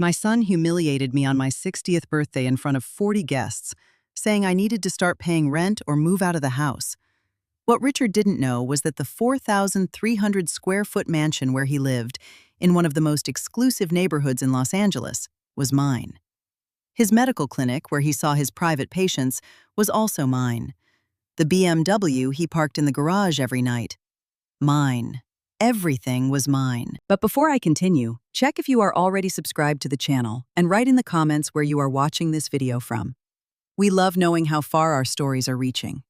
My son humiliated me on my 60th birthday in front of 40 guests, saying I needed to start paying rent or move out of the house. What Richard didn't know was that the 4,300 square foot mansion where he lived, in one of the most exclusive neighborhoods in Los Angeles, was mine. His medical clinic, where he saw his private patients, was also mine. The BMW he parked in the garage every night, mine. Everything was mine. But before I continue, check if you are already subscribed to the channel and write in the comments where you are watching this video from. We love knowing how far our stories are reaching.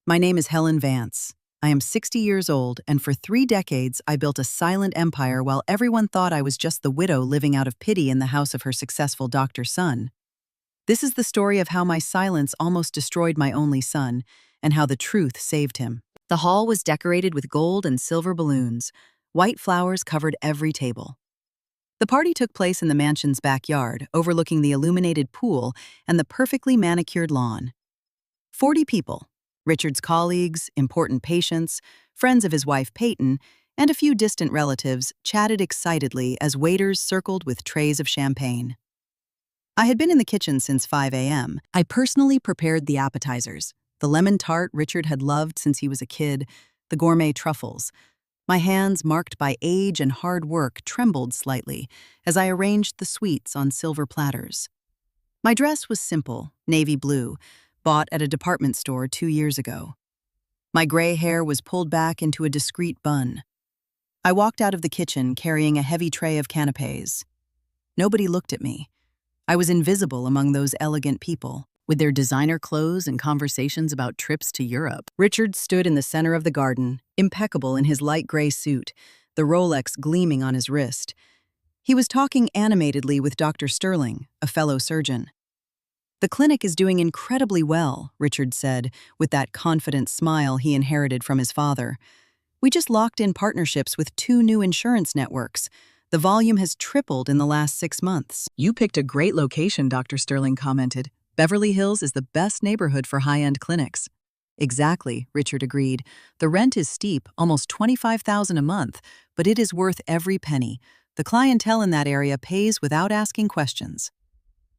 My name is Helen Vance. I am 60 years old, and for 3 decades I built a silent empire while everyone thought I was just the widow living out of pity in the house of her successful doctor's son. This is the story of how my silence almost destroyed my only son, and how the truth saved him. The hall was decorated with gold and silver balloons. White flowers covered every table. The party took place in the mansion's backyard, overlooking the illuminated pool and the perfectly manicured lawn. 40 people, Richard's colleagues, important patients, friends of his wife Peyton, and a few distant relatives chatted excitedly as waiters circled with trays of champagne. I had been in the kitchen since 5 a.m. I personally prepared the appetizers. The lemon tart Richard had loved since he was a kid, the gourmet truffles. My hands, marked by age and hard work, trembled slightly as I arranged the sweets on silver platters. My dress was simple, navy blue, bought at a department store 2 years ago. My gray hair was pulled back into a discreet bun. I walked out of the kitchen carrying a heavy tray of canapés. Nobody looked at me. I was invisible among those elegant people, with their designer clothes and conversations about trips to Europe. Richard stood in the center of the garden, impeccable in his light gray suit, the Rolex gleaming on his wrist. He was talking animatedly with Dr. Sterling, a fellow surgeon. "The clinic is doing incredibly well," Richard said, with that confident smile he inherited from his father. "We just locked in partnerships with 2 new insurance networks. The volume has tripled in the last 6 months." "You picked a great location," Dr. Sterling commented. "Beverly Hills is the best neighborhood for high-end clinics." "Exactly," Richard agreed. "The rent is steep, almost $25,000 a month, but it is worth every penny. The clientele in that area pays without asking questions."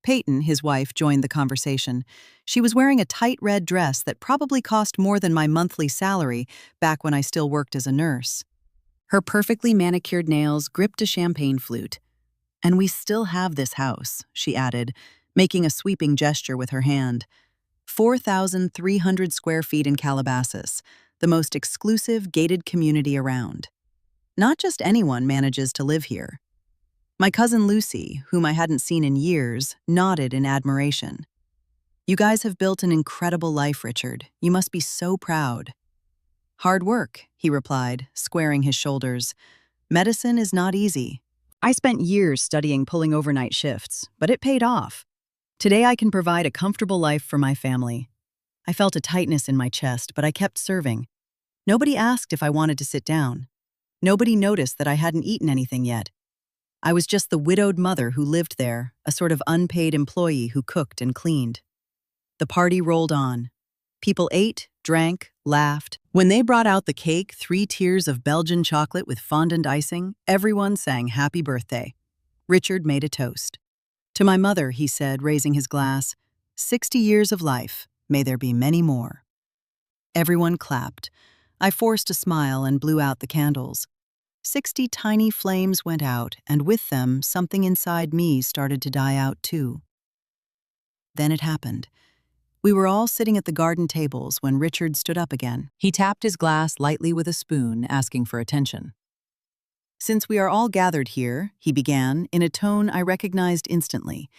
Peyton, his wife, joined the conversation. She was wearing a tight red dress that probably cost more than my monthly salary back when I still worked as a nurse. Her perfectly manicured nails gripped a champagne flute. "And we still have this house," she added, making a sweeping gesture with her hand. 4,300 square feet in Calabasas, the most exclusive gated community around. Not just anyone manages to live here. My cousin Lucy, whom I hadn't seen in years, nodded in admiration. "You guys have built an incredible life, Richard. You must be so proud." "Hard work," he replied, squaring his shoulders. "Medicine is not easy. I spent years studying pulling overnight shifts, but it paid off. Today I can provide a comfortable life for my family." I felt a tightness in my chest, but I kept serving. Nobody asked if I wanted to sit down. Nobody noticed that I hadn't eaten anything yet. I was just the widowed mother who lived there, a sort of unpaid employee who cooked and cleaned. The party rolled on. People ate, drank, laughed. When they brought out the cake, 3 tiers of Belgian chocolate with fondant icing, everyone sang happy birthday. Richard made a toast. "To my mother," he said, raising his glass, 60 years of life, may there be many more." Everyone clapped. I forced a smile and blew out the candles. 60 tiny flames went out, and with them, something inside me started to die out too. Then it happened. We were all sitting at the garden tables when Richard stood up again. He tapped his glass lightly with a spoon, asking for attention. "Since we are all gathered here," he began, in a tone I recognized instantly.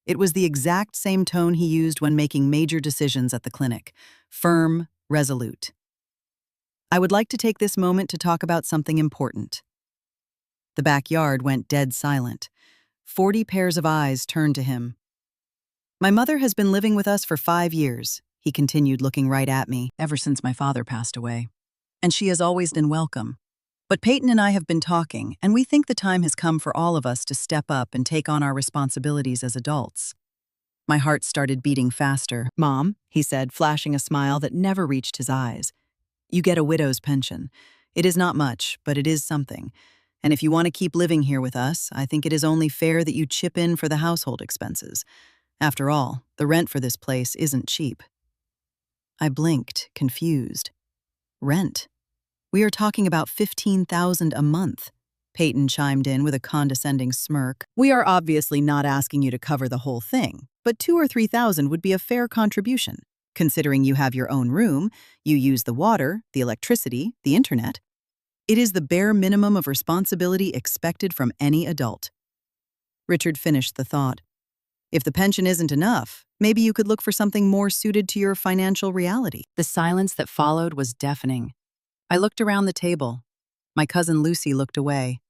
It was the exact same tone he used when making major decisions at the clinic. Firm, resolute. "I would like to take this moment to talk about something important." The backyard went dead silent. 40 pairs of eyes turned to him. "My mother has been living with us for 5 years," he continued, looking right at me, "ever since my father passed away. And she has always been welcome. But Peyton and I have been talking, and we think the time has come for all of us to step up and take on our responsibilities as adults." My heart started beating faster. "Mom," he said, flashing a smile that never reached his eyes, "you get a widow's pension. It is not much, but it is something. And if you want to keep living here with us, I think it is only fair that you chip in for the household expenses. After all, the rent for this place isn't cheap." I blinked, confused. Rent? We are talking about $15,000 a month. Peyton chimed in with a condescending smirk. "We are obviously not asking you to cover the whole thing, but $2,000 or $3,000 would be a fair contribution. Considering you have your own room, you use the water, the electricity, the internet. It is the bare minimum of responsibility expected from any adult." Richard finished the thought. "If the pension isn't enough, maybe you could look for something more suited to your financial reality." The silence that followed was deafening. I looked around the table. My cousin Lucy looked away.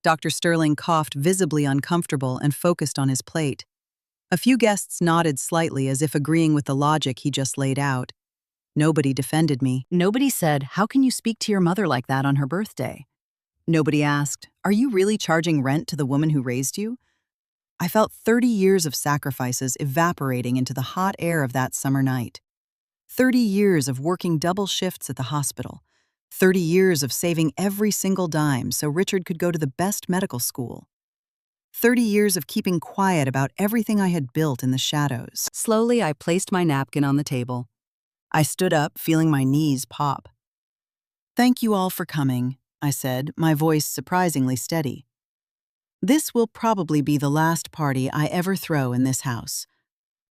Dr. Sterling coughed, visibly uncomfortable, and focused on his plate. A few guests nodded slightly as if agreeing with the logic he just laid out. Nobody defended me. Nobody said, "How can you speak to your mother like that on her birthday?" Nobody asked, "Are you really charging rent to the woman who raised you?" I felt 30 years of sacrifices evaporating into the hot air of that summer night. 30 years of working double shifts at the hospital. 30 years of saving every single dime so Richard could go to the best medical school. 30 years of keeping quiet about everything I had built in the shadows. Slowly, I placed my napkin on the table. I stood up, feeling my knees pop. "Thank you all for coming," I said, my voice surprisingly steady. "This will probably be the last party I ever throw in this house."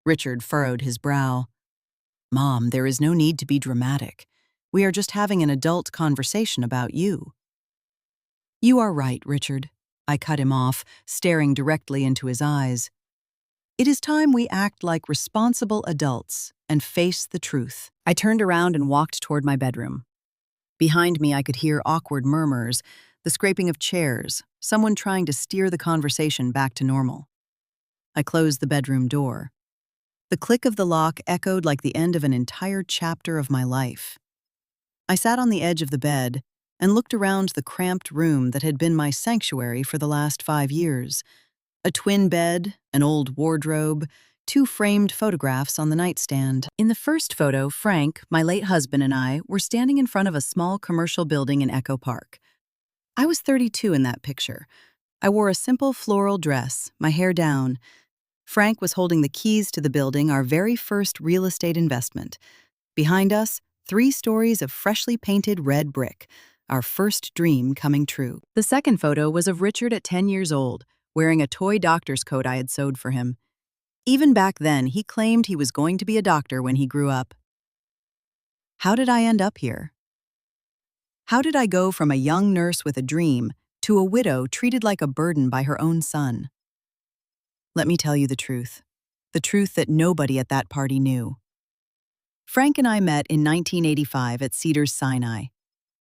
Richard furrowed his brow. "Mom, there is no need to be dramatic. We are just having an adult conversation about you." "You are right, Richard." I cut him off, staring directly into his eyes. "It is time we act like responsible adults and face the truth." I turned around and walked toward my bedroom. Behind me, I could hear awkward murmurs, the scraping of chairs, someone trying to steer the conversation back to normal. I closed the bedroom door. The click of the lock echoed like the end of an entire chapter of my life. I sat on the edge of the bed and looked around the cramped room that had been my sanctuary for the last 5 years. A twin bed, an old wardrobe, 2 framed photographs on the nightstand. In the first photo, Frank, my late husband, and I were standing in front of a small commercial building in Echo Park. I was 32 in that picture. I wore a simple floral dress, my hair down. Frank was holding the keys to the building, our very first real estate investment. Behind us, 3 stories of freshly painted red brick, our first dream coming true. The second photo was of Richard at 10 years old, wearing a toy doctor's coat I had sewed for him. Even back then, he claimed he was going to be a doctor when he grew up. How did I end up here? How did I go from a young nurse with a dream to a widow treated like a burden by her own son? Let me tell you the truth that nobody at that party knew. Frank and I met in 1985 at Cedars-Sinai.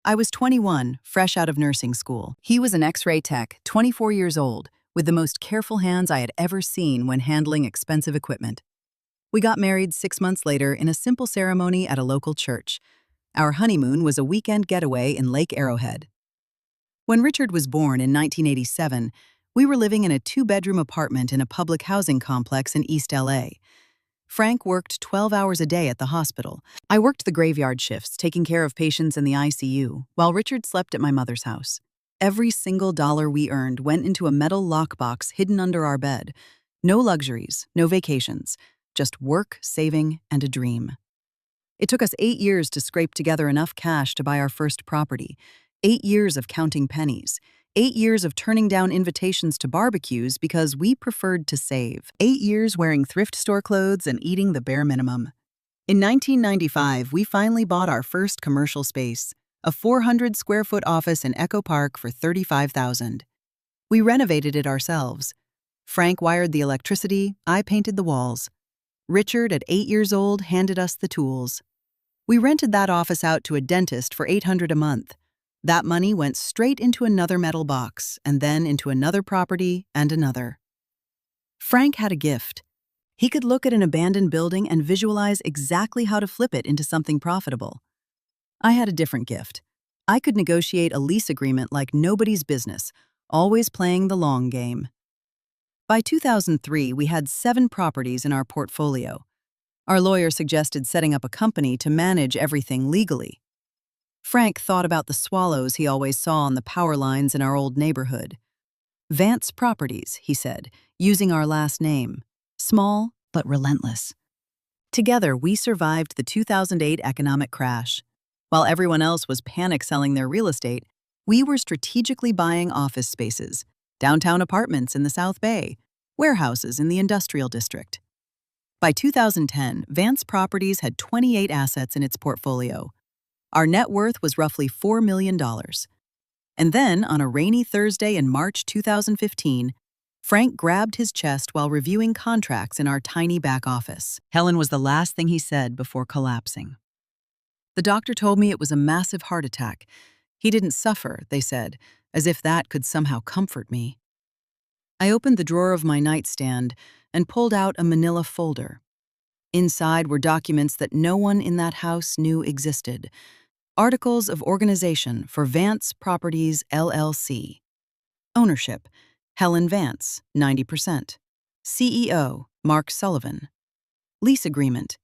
I was 21, fresh out of nursing school. He was an X-ray tech, 24 years old, with the most careful hands I had ever seen when handling expensive equipment. We got married 6 months later in a simple ceremony at a local church. Our honeymoon was a weekend getaway in Lake Arrowhead. When Richard was born in 1987, we were living in a 2-bedroom apartment in a public housing complex in East LA. Frank worked 12 hours a day at the hospital. I worked the graveyard shifts, taking care of patients in the ICU, while Richard slept at my mother's house. Every single dollar we earned went into a metal lockbox hidden under our bed. No luxuries, no vacations, just work, saving, and a dream. It took us 8 years to scrape together enough cash to buy our first property, 8 years of counting pennies, 8 years of turning down invitations to barbecues because we preferred to save, 8 years wearing thrift store clothes and eating the bare minimum. In 1995, we finally bought our first commercial space, a 400-square-foot office in Echo Park for $35,000. We renovated it ourselves. Frank wired the electricity, I painted the walls. Richard, at 8 years old, handed us the tools. We rented that office out to a dentist for $800 a month. That money went straight into another metal box, and then into another property and another. Frank had a gift. He could look at an abandoned building and visualize exactly how to flip it into something profitable. I had a different gift. I could negotiate a lease agreement like nobody's business, always playing the long game. By 2003, we had 7 properties in our portfolio. Our lawyer suggested setting up a company to manage everything legally. Frank thought about the swallows he always saw on the power lines in our old neighborhood. Vance Properties, he said, using our last name. Small, but relentless. Together, we survived the 2008 economic crash. While everyone else was panic selling their real estate, we were strategically buying office spaces, downtown apartments in the South Bay, warehouses in the industrial district. By 2010, Vance Properties had 28 assets in its portfolio. Our net worth was roughly $4 million. And then, on a rainy Thursday in March 2015, Frank grabbed his chest while reviewing contracts in our tiny back office. Helen was the last thing he said before collapsing. The doctor told me it was a massive heart attack. He didn't suffer, they said, as if that could somehow comfort me. I opened the drawer of my nightstand and pulled out a manila folder. Inside were documents that no one in that house knew existed. Articles of organization for Vance Properties, LLC. Ownership, Helen Vance, 90%. CEO, Mark Sullivan. Lease agreement,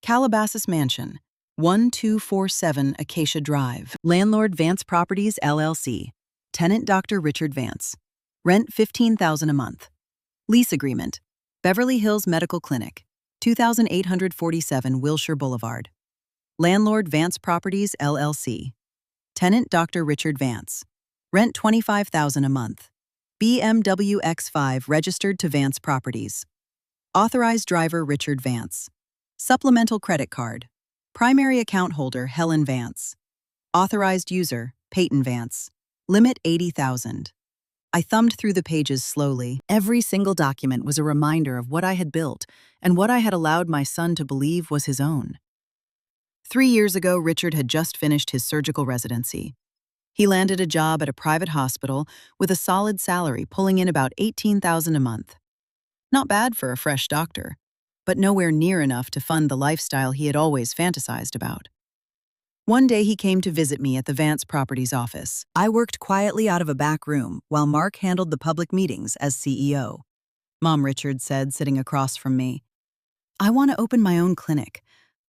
Calabasas Mansion, 1247 Acacia Drive. Landlord Vance Properties, LLC. Tenant Dr. Richard Vance. Rent $15,000 a month. Lease agreement, Beverly Hills Medical Clinic, 2847 Wilshire Boulevard. Landlord Vance Properties, LLC. Tenant Dr. Richard Vance. Rent $25,000 a month. BMW X5 registered to Vance Properties. Authorized driver Richard Vance. Supplemental credit card. Primary account holder Helen Vance. Authorized user Peyton Vance. Limit $80,000. I thumbed through the pages slowly. Every single document was a reminder of what I had built and what I had allowed my son to believe was his own. 3 years ago, Richard had just finished his surgical residency. He landed a job at a private hospital with a solid salary, pulling in about $18,000 a month. Not bad for a fresh doctor, but nowhere near enough to fund the lifestyle he had always fantasized about. One day he came to visit me at the Vance Properties office. I worked quietly out of a back room while Mark handled the public meetings as CEO. Mom, Richard said, sitting across from me. I want to open my own clinic.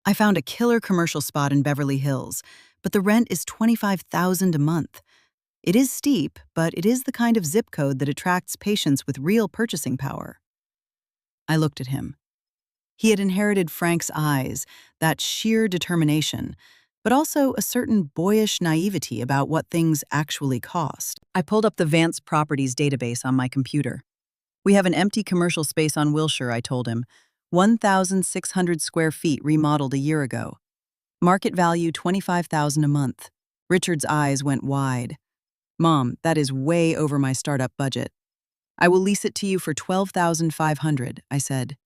I found a killer commercial spot in Beverly Hills, but the rent is $25,000 a month. It is steep, but it is the kind of zip code that attracts patients with real purchasing power. I looked at him. He had inherited Frank's eyes, that sheer determination, but also a certain boyish naivety about what things actually cost. I pulled up the Vance Properties database on my computer. We have an empty commercial space on Wilshire, I told him. 1,600 square feet remodeled a year ago. Market value $25,000 a month. Richard's eyes went wide. Mom, that is way over my startup budget. I will lease it to you for $12,500, I said.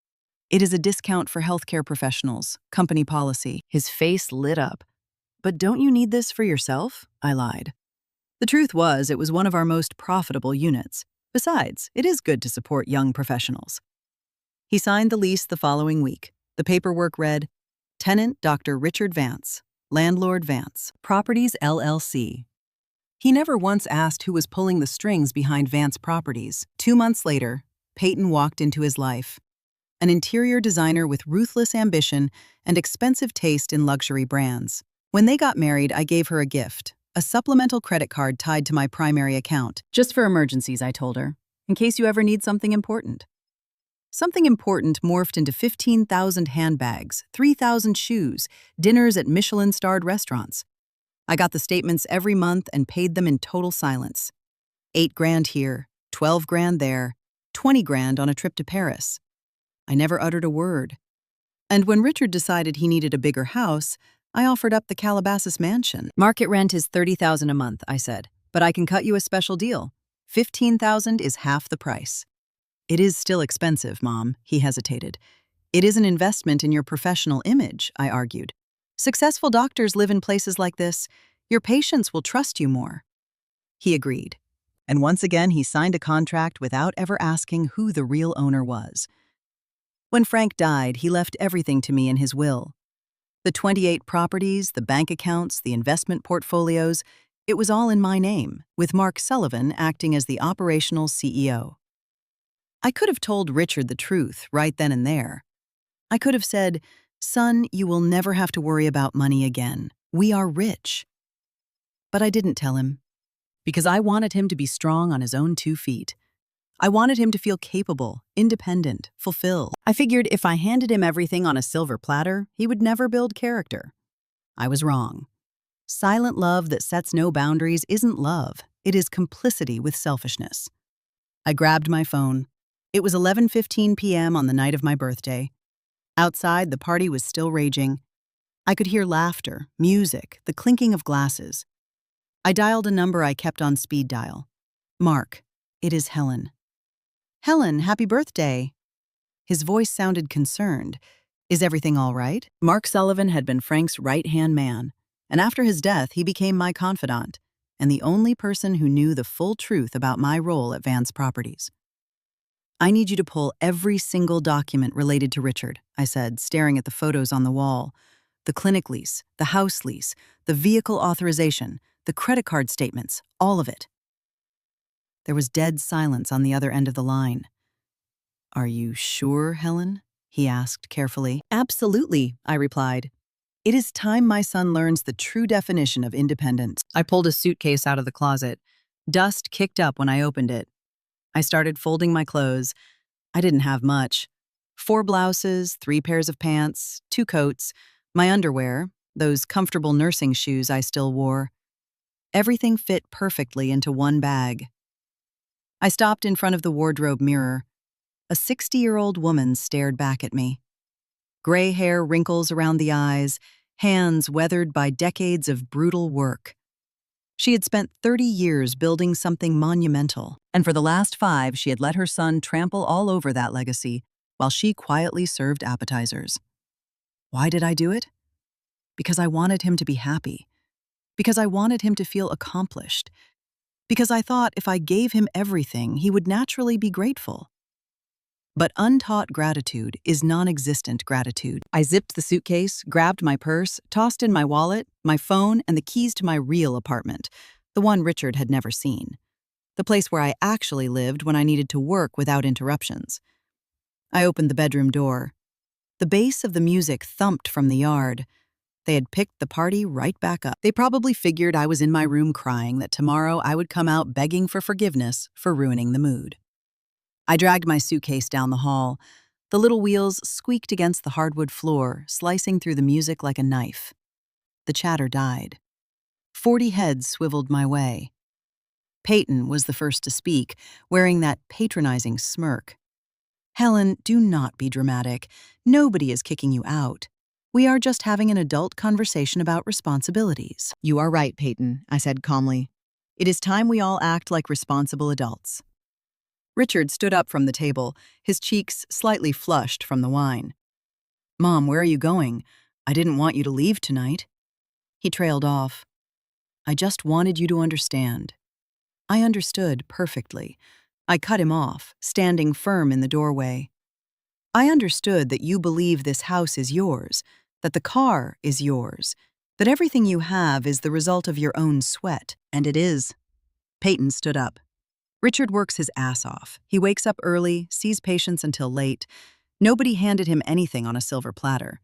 It is a discount for healthcare professionals, company policy. His face lit up. But don't you need this for yourself? I lied. The truth was, it was one of our most profitable units. Besides, it is good to support young professionals. He signed the lease the following week. The paperwork read, Tenant Dr. Richard Vance, Landlord Vance, Properties LLC. He never once asked who was pulling the strings behind Vance Properties. 2 months later, Peyton walked into his life. An interior designer with ruthless ambition and expensive taste in luxury brands. When they got married, I gave her a gift, a supplemental credit card tied to my primary account. Just for emergencies, I told her, in case you ever need something important. Something important morphed into 15,000 handbags, 3,000 shoes, dinners at Michelin-starred restaurants. I got the statements every month and paid them in total silence. $8,000 here, $12,000 there, $20,000 on a trip to Paris. I never uttered a word. And when Richard decided he needed a bigger house, I offered up the Calabasas mansion. Market rent is $30,000 a month, I said, but I can cut you a special deal. $15,000 is half the price. It is still expensive, Mom, he hesitated. It is an investment in your professional image, I argued. Successful doctors live in places like this. Your patients will trust you more. He agreed. And once again, he signed a contract without ever asking who the real owner was. When Frank died, he left everything to me in his will. The 28 properties, the bank accounts, the investment portfolios, it was all in my name, with Mark Sullivan acting as the operational CEO. I could have told Richard the truth right then and there. I could have said, Son, you will never have to worry about money again. We are rich. But I didn't tell him, because I wanted him to be strong on his own 2 feet. I wanted him to feel capable, independent, fulfilled. I figured if I handed him everything on a silver platter, he would never build character. I was wrong. Silent love that sets no boundaries isn't love. It is complicity with selfishness. I grabbed my phone. It was 11:15 p.m. on the night of my birthday. Outside, the party was still raging. I could hear laughter, music, the clinking of glasses. I dialed a number I kept on speed dial. Mark, it is Helen. Helen, happy birthday. His voice sounded concerned. Is everything all right? Mark Sullivan had been Frank's right-hand man, and after his death, he became my confidant, and the only person who knew the full truth about my role at Vance Properties. I need you to pull every single document related to Richard, I said, staring at the photos on the wall. The clinic lease, the house lease, the vehicle authorization, the credit card statements, all of it. There was dead silence on the other end of the line. Are you sure, Helen? He asked carefully. Absolutely, I replied. It is time my son learns the true definition of independence. I pulled a suitcase out of the closet. Dust kicked up when I opened it. I started folding my clothes. I didn't have much. 4 blouses, 3 pairs of pants, 2 coats, my underwear, those comfortable nursing shoes I still wore. Everything fit perfectly into one bag. I stopped in front of the wardrobe mirror. A 60-year-old woman stared back at me. Gray hair wrinkles around the eyes, hands weathered by decades of brutal work. She had spent 30 years building something monumental, and for the last 5, she had let her son trample all over that legacy while she quietly served appetizers. Why did I do it? Because I wanted him to be happy. Because I wanted him to feel accomplished. Because I thought if I gave him everything, he would naturally be grateful. But untaught gratitude is non-existent gratitude. I zipped the suitcase, grabbed my purse, tossed in my wallet, my phone, and the keys to my real apartment, the one Richard had never seen. The place where I actually lived when I needed to work without interruptions. I opened the bedroom door. The bass of the music thumped from the yard. They had picked the party right back up. They probably figured I was in my room crying that tomorrow I would come out begging for forgiveness for ruining the mood. I dragged my suitcase down the hall. The little wheels squeaked against the hardwood floor, slicing through the music like a knife. The chatter died. 40 heads swiveled my way. Peyton was the first to speak, wearing that patronizing smirk. Helen, do not be dramatic. Nobody is kicking you out. We are just having an adult conversation about responsibilities. You are right, Peyton, I said calmly. It is time we all act like responsible adults. Richard stood up from the table, his cheeks slightly flushed from the wine. Mom, where are you going? I didn't want you to leave tonight. He trailed off. I just wanted you to understand. I understood perfectly. I cut him off, standing firm in the doorway. I understood that you believe this house is yours, that the car is yours, that everything you have is the result of your own sweat, and it is. Peyton stood up. Richard works his ass off. He wakes up early, sees patients until late. Nobody handed him anything on a silver platter.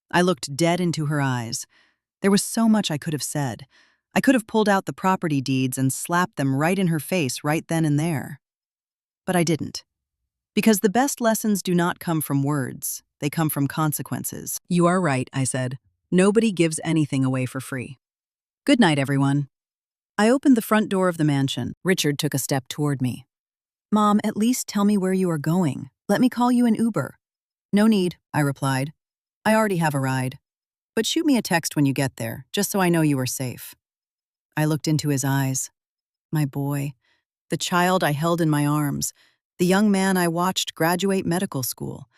I looked dead into her eyes. There was so much I could have said. I could have pulled out the property deeds and slapped them right in her face right then and there. But I didn't. Because the best lessons do not come from words. They come from consequences. You are right, I said. Nobody gives anything away for free. Good night, everyone. I opened the front door of the mansion. Richard took a step toward me. Mom, at least tell me where you are going. Let me call you an Uber. No need, I replied. I already have a ride. But shoot me a text when you get there, just so I know you are safe. I looked into his eyes. My boy, the child I held in my arms, the young man I watched graduate medical school,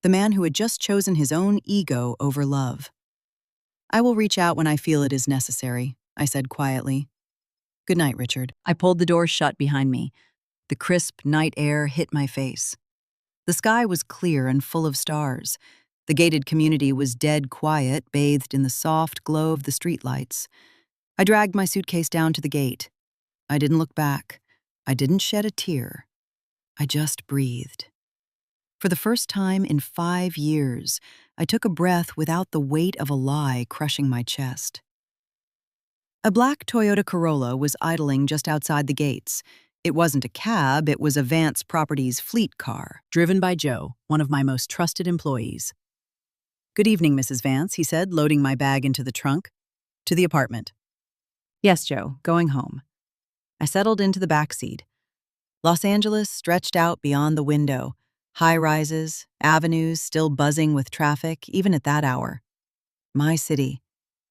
the man who had just chosen his own ego over love. I will reach out when I feel it is necessary, I said quietly. Good night, Richard. I pulled the door shut behind me. The crisp night air hit my face. The sky was clear and full of stars. The gated community was dead quiet, bathed in the soft glow of the streetlights. I dragged my suitcase down to the gate. I didn't look back. I didn't shed a tear. I just breathed. For the first time in 5 years, I took a breath without the weight of a lie crushing my chest. A black Toyota Corolla was idling just outside the gates. It wasn't a cab, it was a Vance Properties fleet car, driven by Joe, one of my most trusted employees. "Good evening, Mrs. Vance," he said, loading my bag into the trunk. "To the apartment." "Yes, Joe, going home." I settled into the back seat. Los Angeles stretched out beyond the window, high-rises, avenues still buzzing with traffic, even at that hour. My city,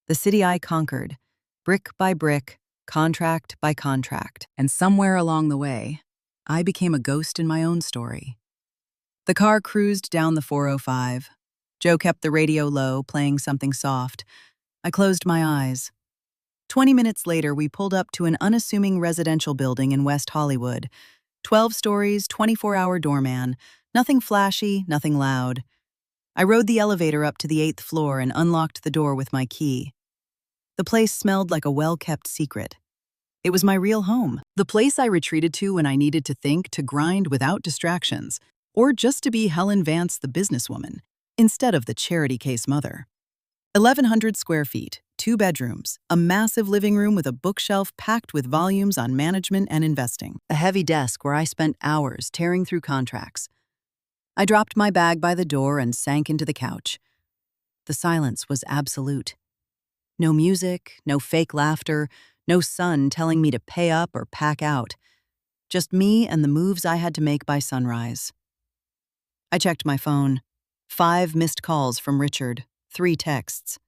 the city I conquered, brick by brick, contract by contract. And somewhere along the way, I became a ghost in my own story. The car cruised down the 405. Joe kept the radio low, playing something soft. I closed my eyes. 20 minutes later, we pulled up to an unassuming residential building in West Hollywood. 12 stories, 24-hour doorman. Nothing flashy, nothing loud. I rode the elevator up to the 8th floor and unlocked the door with my key. The place smelled like a well-kept secret. It was my real home. The place I retreated to when I needed to think, to grind without distractions, or just to be Helen Vance, the businesswoman, instead of the charity case mother. 1,100 square feet, 2 bedrooms, a massive living room with a bookshelf packed with volumes on management and investing, a heavy desk where I spent hours tearing through contracts. I dropped my bag by the door and sank into the couch. The silence was absolute. No music, no fake laughter, no sun telling me to pay up or pack out. Just me and the moves I had to make by sunrise. I checked my phone. 5 missed calls from Richard, 3 texts.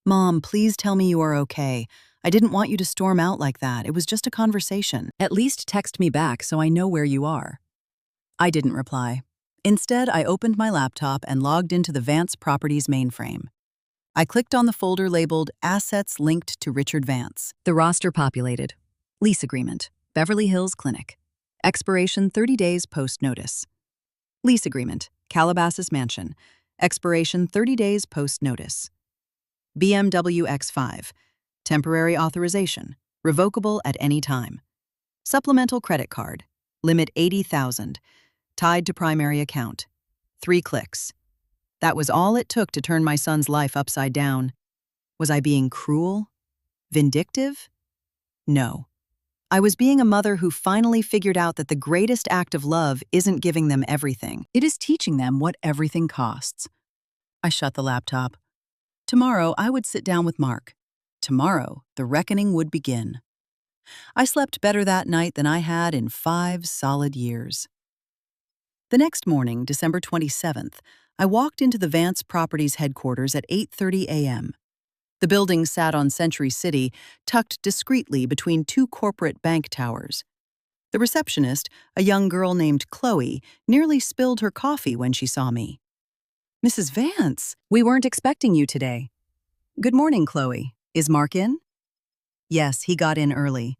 "Mom, please tell me you are okay. I didn't want you to storm out like that. It was just a conversation. At least text me back so I know where you are." I didn't reply. Instead, I opened my laptop and logged into the Vance Properties mainframe. I clicked on the folder labeled Assets Linked to Richard Vance. The roster populated. Lease agreement, Beverly Hills Clinic. Expiration 30 days post-notice. Lease agreement, Calabasas Mansion. Expiration 30 days post-notice. BMW X5. Temporary authorization, revocable at any time. Supplemental credit card, limit $80,000. Tied to primary account. 3 clicks. That was all it took to turn my son's life upside down. Was I being cruel? Vindictive? No. I was being a mother who finally figured out that the greatest act of love isn't giving them everything. It is teaching them what everything costs. I shut the laptop. Tomorrow, I would sit down with Mark. Tomorrow, the reckoning would begin. I slept better that night than I had in 5 solid years. The next morning, December 27th, I walked into the Vance Properties headquarters at 8:30 a.m. The building sat on Century City, tucked discreetly between 2 corporate bank towers. The receptionist, a young girl named Chloe, nearly spilled her coffee when she saw me. "Mrs. Vance, we weren't expecting you today." "Good morning, Chloe. Is Mark in?" "Yes, he got in early.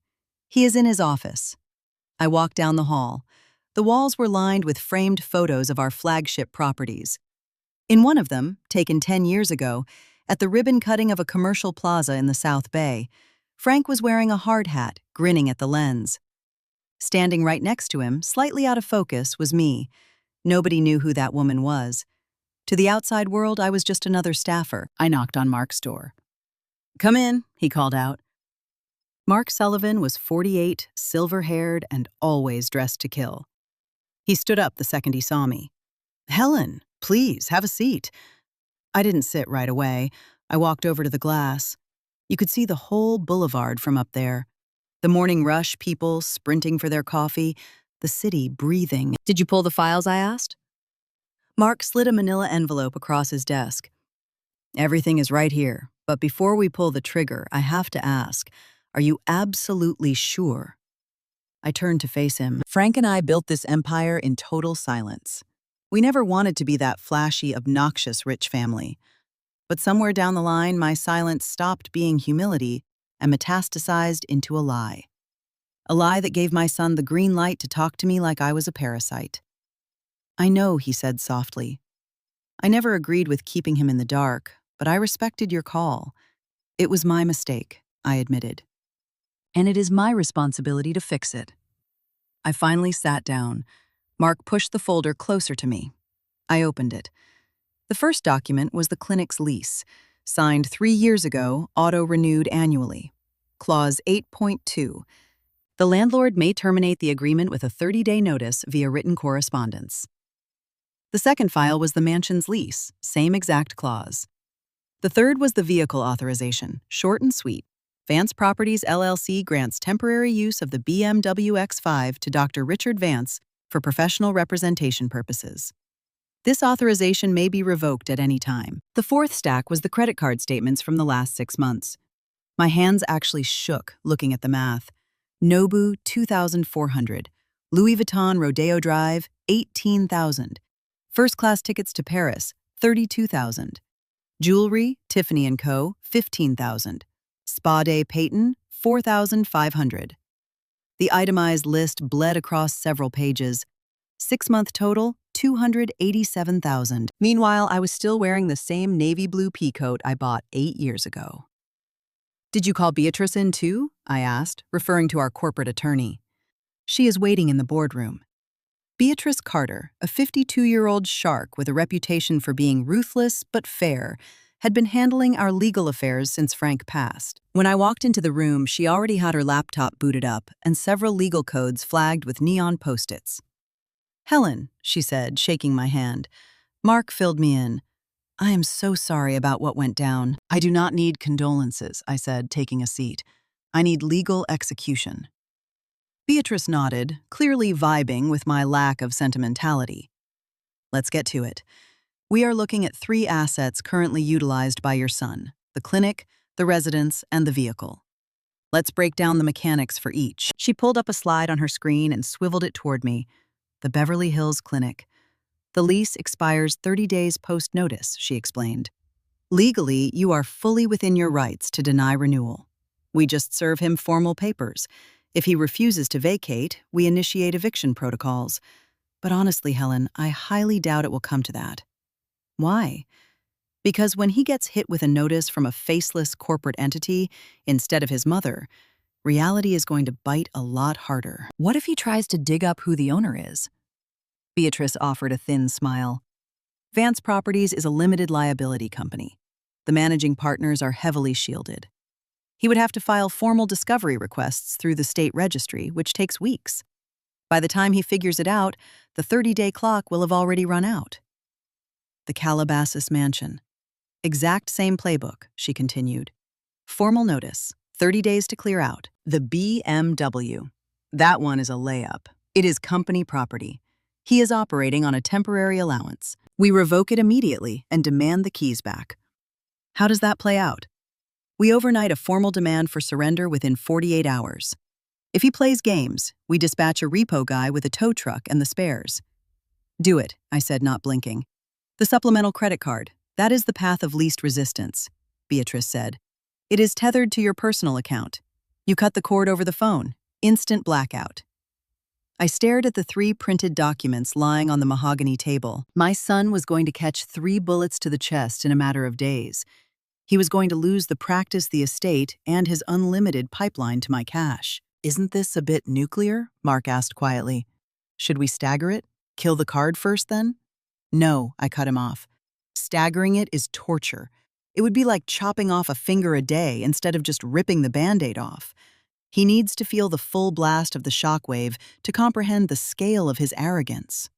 He is in his office." I walked down the hall. The walls were lined with framed photos of our flagship properties. In one of them, taken 10 years ago, at the ribbon cutting of a commercial plaza in the South Bay, Frank was wearing a hard hat, grinning at the lens. Standing right next to him, slightly out of focus, was me. Nobody knew who that woman was. To the outside world, I was just another staffer. I knocked on Mark's door. "Come in," he called out. Mark Sullivan was 48, silver-haired, and always dressed to kill. He stood up the second he saw me. "Helen, please, have a seat." I didn't sit right away. I walked over to the glass. You could see the whole boulevard from up there. The morning rush, people sprinting for their coffee, the city breathing. "Did you pull the files?" I asked. Mark slid a manila envelope across his desk. "Everything is right here, but before we pull the trigger, I have to ask, are you absolutely sure?" I turned to face him. Frank and I built this empire in total silence. We never wanted to be that flashy, obnoxious rich family. But somewhere down the line, my silence stopped being humility and metastasized into a lie. A lie that gave my son the green light to talk to me like I was a parasite. "I know," he said softly. "I never agreed with keeping him in the dark, but I respected your call. It was my mistake," I admitted. "And it is my responsibility to fix it." I finally sat down. Mark pushed the folder closer to me. I opened it. The first document was the clinic's lease, signed 3 years ago, auto-renewed annually. Clause 8.2. The landlord may terminate the agreement with a 30-day notice via written correspondence. The second file was the mansion's lease, same exact clause. The third was the vehicle authorization, short and sweet. Vance Properties LLC grants temporary use of the BMW X5 to Dr. Richard Vance for professional representation purposes. This authorization may be revoked at any time. The fourth stack was the credit card statements from the last 6 months. My hands actually shook looking at the math. Nobu, $2,400. Louis Vuitton Rodeo Drive, $18,000. First-class tickets to Paris, $32,000. Jewelry, Tiffany & Co., $15,000. Spa Day Peyton, $4,500. The itemized list bled across several pages. 6-month total, $287,000. Meanwhile, I was still wearing the same navy blue pea coat I bought 8 years ago. Did you call Beatrice in too? I asked, referring to our corporate attorney. She is waiting in the boardroom. Beatrice Carter, a 52-year-old shark with a reputation for being ruthless but fair, had been handling our legal affairs since Frank passed. When I walked into the room, she already had her laptop booted up and several legal codes flagged with neon post-its. "Helen," she said, shaking my hand. Mark filled me in. "I am so sorry about what went down." "I do not need condolences," I said, taking a seat. "I need legal execution." Beatrice nodded, clearly vibing with my lack of sentimentality. "Let's get to it. We are looking at 3 assets currently utilized by your son: the clinic, the residence, and the vehicle. Let's break down the mechanics for each." She pulled up a slide on her screen and swiveled it toward me. "The Beverly Hills Clinic. The lease expires 30 days post-notice," she explained. "Legally, you are fully within your rights to deny renewal. We just serve him formal papers. If he refuses to vacate, we initiate eviction protocols. But honestly, Helen, I highly doubt it will come to that." "Why?" "Because when he gets hit with a notice from a faceless corporate entity instead of his mother, reality is going to bite a lot harder." "What if he tries to dig up who the owner is?" Beatrice offered a thin smile. "Vance Properties is a limited liability company. The managing partners are heavily shielded. He would have to file formal discovery requests through the state registry, which takes weeks. By the time he figures it out, the 30-day clock will have already run out." "The Calabasas Mansion. Exact same playbook," she continued. "Formal notice, 30 days to clear out. The BMW. That one is a layup. It is company property. He is operating on a temporary allowance. We revoke it immediately and demand the keys back." "How does that play out?" "We overnight a formal demand for surrender within 48 hours. If he plays games, we dispatch a repo guy with a tow truck and the spares." "Do it," I said, not blinking. "The supplemental credit card. That is the path of least resistance," Beatrice said. "It is tethered to your personal account. You cut the cord over the phone. Instant blackout." I stared at the 3 printed documents lying on the mahogany table. My son was going to catch 3 bullets to the chest in a matter of days. He was going to lose the practice, the estate, and his unlimited pipeline to my cash. "Isn't this a bit nuclear?" Mark asked quietly. "Should we stagger it? Kill the card first, then?" "No," I cut him off. "Staggering it is torture. It would be like chopping off a finger a day instead of just ripping the Band-Aid off. He needs to feel the full blast of the shockwave to comprehend the scale of his arrogance."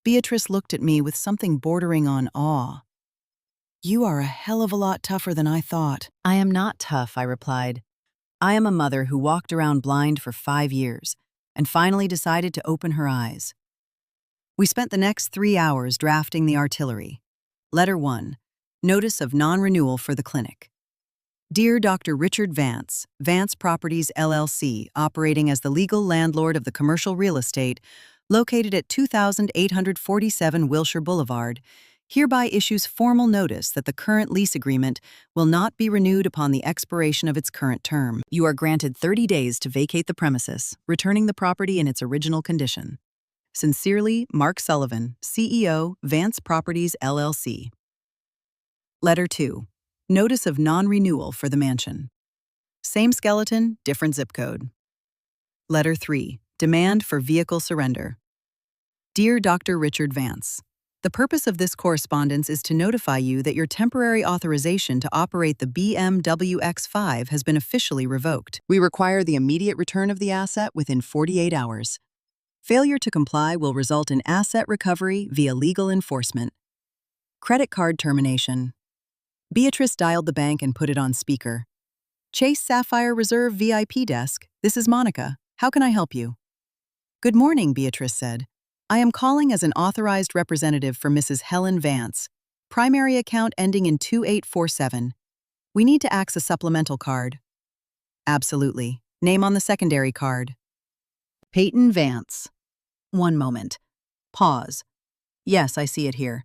Beatrice looked at me with something bordering on awe. "You are a hell of a lot tougher than I thought." "I am not tough," I replied. "I am a mother who walked around blind for 5 years and finally decided to open her eyes." We spent the next 3 hours drafting the artillery. Letter 1. Notice of non-renewal for the clinic. Dear Dr. Richard Vance, Vance Properties LLC, operating as the legal landlord of the commercial real estate located at 2847 Wilshire Boulevard, hereby issues formal notice that the current lease agreement will not be renewed upon the expiration of its current term. You are granted 30 days to vacate the premises, returning the property in its original condition. Sincerely, Mark Sullivan, CEO, Vance Properties LLC. Letter 2. Notice of non-renewal for the mansion. Same skeleton, different zip code. Letter 3. Demand for vehicle surrender. Dear Dr. Richard Vance, The purpose of this correspondence is to notify you that your temporary authorization to operate the BMW X5 has been officially revoked. We require the immediate return of the asset within 48 hours. Failure to comply will result in asset recovery via legal enforcement. Credit card termination. Beatrice dialed the bank and put it on speaker. Chase Sapphire Reserve VIP desk. This is Monica. How can I help you? Good morning, Beatrice said. I am calling as an authorized representative for Mrs. Helen Vance, primary account ending in 2847. We need to access a supplemental card. Absolutely. Name on the secondary card. Peyton Vance. One moment. Pause. Yes, I see it here.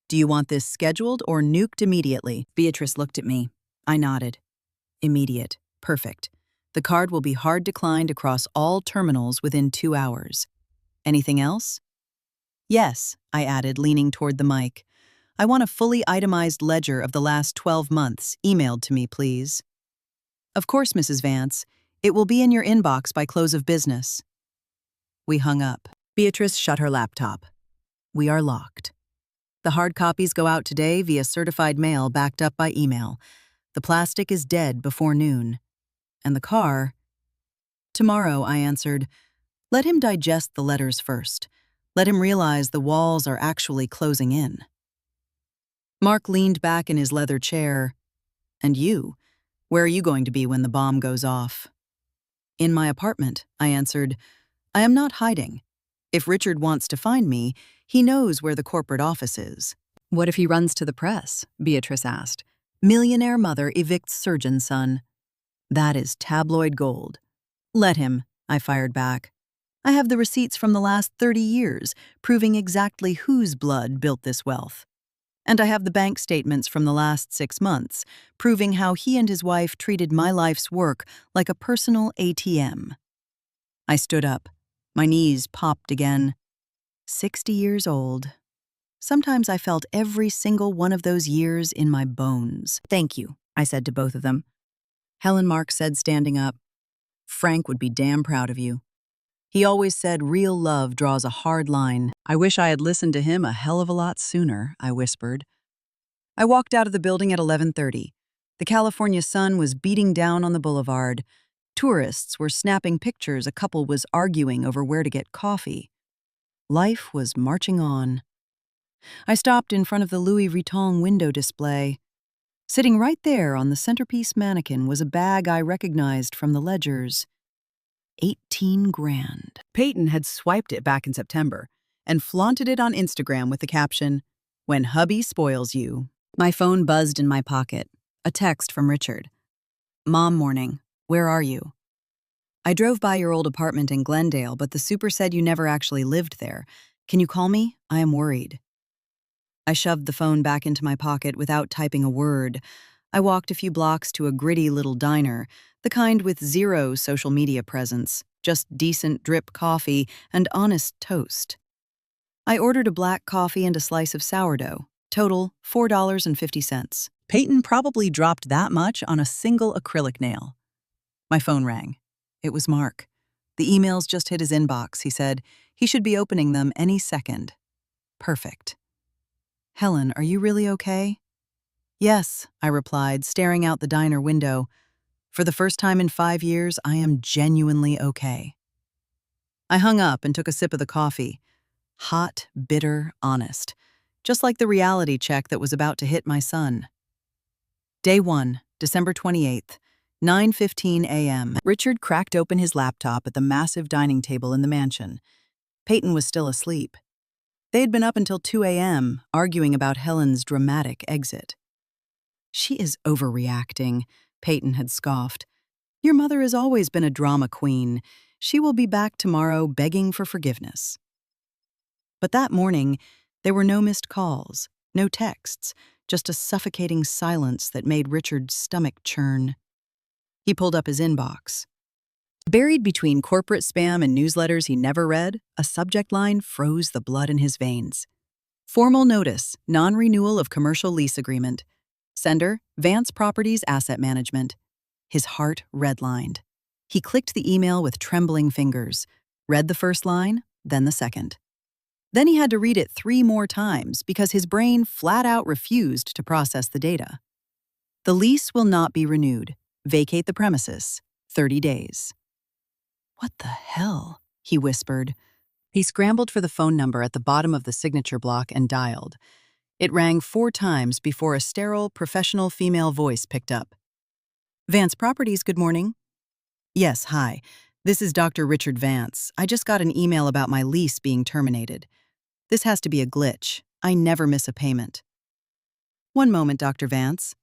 Do you want this scheduled or nuked immediately? Beatrice looked at me. I nodded. Immediate. Perfect. The card will be hard declined across all terminals within 2 hours. Anything else? Yes, I added, leaning toward the mic. I want a fully itemized ledger of the last 12 months, emailed to me, please. Of course, Mrs. Vance. It will be in your inbox by close of business. We hung up. Beatrice shut her laptop. We are locked. The hard copies go out today via certified mail backed up by email. The plastic is dead before noon. And the car? Tomorrow, I answered. Let him digest the letters first. Let him realize the walls are actually closing in. Mark leaned back in his leather chair. And you? Where are you going to be when the bomb goes off? In my apartment, I answered. I am not hiding. If Richard wants to find me, he knows where the corporate office is. What if he runs to the press? Beatrice asked. Millionaire mother evicts surgeon son. That is tabloid gold. Let him, I fired back. I have the receipts from the last 30 years, proving exactly whose blood built this wealth. And I have the bank statements from the last 6 months, proving how he and his wife treated my life's work like a personal ATM. I stood up. My knees popped again. 60 years old. Sometimes I felt every single one of those years in my bones. Thank you, I said to both of them. Helen Mark said, standing up. Frank would be damn proud of you. He always said real love draws a hard line. I wish I had listened to him a hell of a lot sooner, I whispered. I walked out of the building at 11:30. The California sun was beating down on the boulevard. Tourists were snapping pictures. A couple was arguing over where to get coffee. Life was marching on. I stopped in front of the Louis Vuitton window display. Sitting right there on the centerpiece mannequin was a bag I recognized from the ledgers. 18 grand. Peyton had swiped it back in September and flaunted it on Instagram with the caption, "When hubby spoils you." My phone buzzed in my pocket. A text from Richard. Mom morning. Where are you? I drove by your old apartment in Glendale, but the super said you never actually lived there. Can you call me? I am worried. I shoved the phone back into my pocket without typing a word. I walked a few blocks to a gritty little diner, the kind with zero social media presence, just decent drip coffee and honest toast. I ordered a black coffee and a slice of sourdough, total $4.50. Peyton probably dropped that much on a single acrylic nail. My phone rang. It was Mark. The emails just hit his inbox, he said. He should be opening them any second. Perfect. Helen, are you really okay? Yes, I replied, staring out the diner window. For the first time in 5 years, I am genuinely okay. I hung up and took a sip of the coffee. Hot, bitter, honest. Just like the reality check that was about to hit my son. Day 1, December 28th, 9:15 a.m. Richard cracked open his laptop at the massive dining table in the mansion. Peyton was still asleep. They had been up until 2 a.m., arguing about Helen's dramatic exit. She is overreacting, Peyton had scoffed. Your mother has always been a drama queen. She will be back tomorrow begging for forgiveness. But that morning, there were no missed calls, no texts, just a suffocating silence that made Richard's stomach churn. He pulled up his inbox. Buried between corporate spam and newsletters he never read, a subject line froze the blood in his veins. Formal notice, non-renewal of commercial lease agreement. Sender, Vance Properties Asset Management. His heart redlined. He clicked the email with trembling fingers, read the first line, then the second. Then he had to read it 3 more times because his brain flat out refused to process the data. The lease will not be renewed. Vacate the premises. 30 days. What the hell? He whispered. He scrambled for the phone number at the bottom of the signature block and dialed. It rang 4 times before a sterile, professional female voice picked up. Vance Properties, good morning. Yes, hi. This is Dr. Richard Vance. I just got an email about my lease being terminated. This has to be a glitch. I never miss a payment. One moment, Dr. Vance.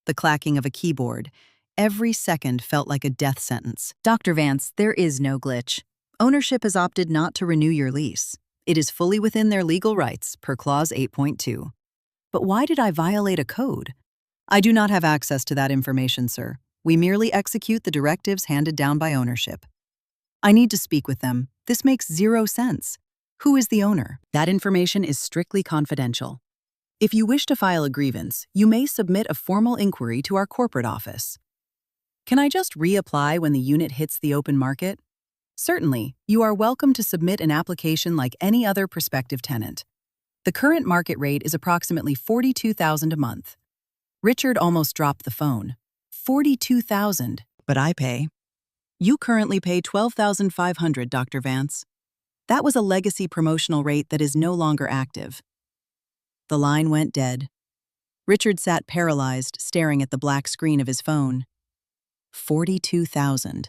The clacking of a keyboard. Every second felt like a death sentence. Dr. Vance, there is no glitch. Ownership has opted not to renew your lease. It is fully within their legal rights, per Clause 8.2. But why did I violate a code? I do not have access to that information, sir. We merely execute the directives handed down by ownership. I need to speak with them. This makes 0 sense. Who is the owner? That information is strictly confidential. If you wish to file a grievance, you may submit a formal inquiry to our corporate office. Can I just reapply when the unit hits the open market? Certainly, you are welcome to submit an application like any other prospective tenant. The current market rate is approximately $42,000 a month. Richard almost dropped the phone. $42,000, but I pay. You currently pay $12,500, Dr. Vance. That was a legacy promotional rate that is no longer active. The line went dead. Richard sat paralyzed, staring at the black screen of his phone. $42,000.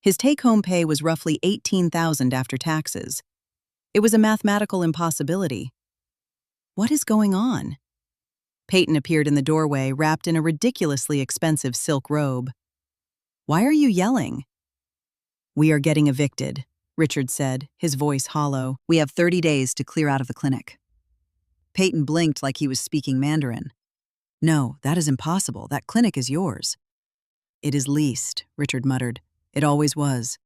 His take-home pay was roughly $18,000 after taxes. It was a mathematical impossibility. What is going on? Peyton appeared in the doorway, wrapped in a ridiculously expensive silk robe. Why are you yelling? We are getting evicted, Richard said, his voice hollow. We have 30 days to clear out of the clinic. Peyton blinked like he was speaking Mandarin. No, that is impossible. That clinic is yours. It is leased, Richard muttered. It always was.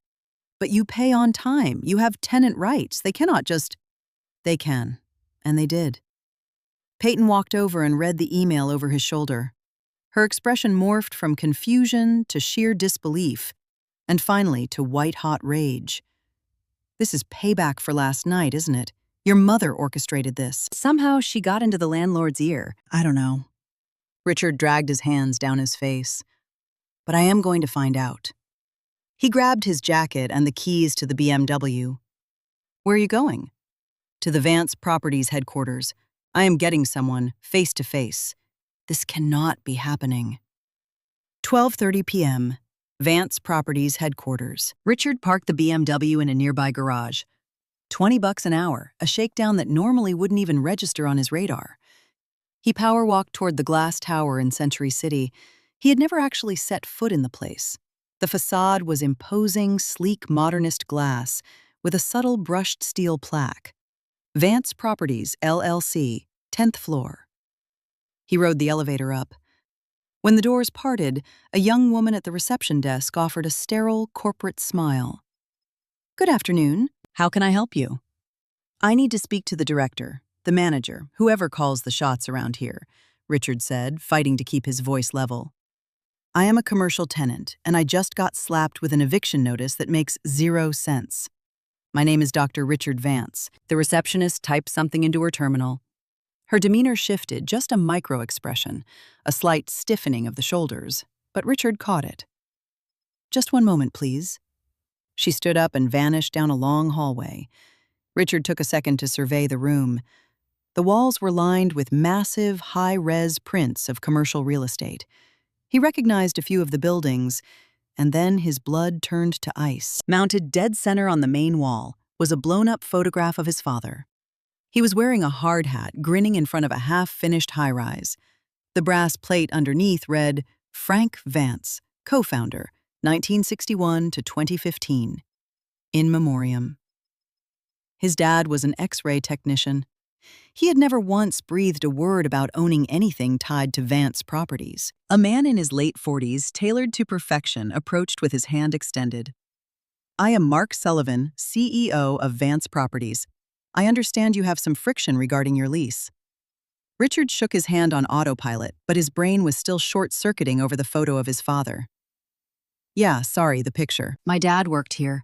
But you pay on time. You have tenant rights. They cannot just... They can. And they did. Peyton walked over and read the email over his shoulder. Her expression morphed from confusion to sheer disbelief, and finally to white-hot rage. This is payback for last night, isn't it? Your mother orchestrated this. Somehow she got into the landlord's ear. I don't know. Richard dragged his hands down his face. But I am going to find out. He grabbed his jacket and the keys to the BMW. Where are you going? To the Vance Properties headquarters. I am getting someone, face to face. This cannot be happening. 12:30 p.m., Vance Properties headquarters. Richard parked the BMW in a nearby garage. $20 an hour, a shakedown that normally wouldn't even register on his radar. He power-walked toward the glass tower in Century City. He had never actually set foot in the place. The facade was imposing, sleek modernist glass with a subtle brushed steel plaque. Vance Properties, LLC, 10th floor. He rode the elevator up. When the doors parted, a young woman at the reception desk offered a sterile, corporate smile. Good afternoon. How can I help you? I need to speak to the director, the manager, whoever calls the shots around here, Richard said, fighting to keep his voice level. I am a commercial tenant, and I just got slapped with an eviction notice that makes 0 sense. My name is Dr. Richard Vance. The receptionist typed something into her terminal. Her demeanor shifted, just a micro-expression, a slight stiffening of the shoulders, but Richard caught it. Just one moment, please. She stood up and vanished down a long hallway. Richard took a second to survey the room. The walls were lined with massive, high-res prints of commercial real estate. He recognized a few of the buildings, and then his blood turned to ice. Mounted dead center on the main wall was a blown-up photograph of his father. He was wearing a hard hat, grinning in front of a half-finished high-rise. The brass plate underneath read, Frank Vance, co-founder, 1961 to 2015. In memoriam. His dad was an X-ray technician. He had never once breathed a word about owning anything tied to Vance Properties. A man in his late 40s, tailored to perfection, approached with his hand extended. I am Mark Sullivan, CEO of Vance Properties. I understand you have some friction regarding your lease. Richard shook his hand on autopilot, but his brain was still short-circuiting over the photo of his father. Yeah, sorry, the picture. My dad worked here.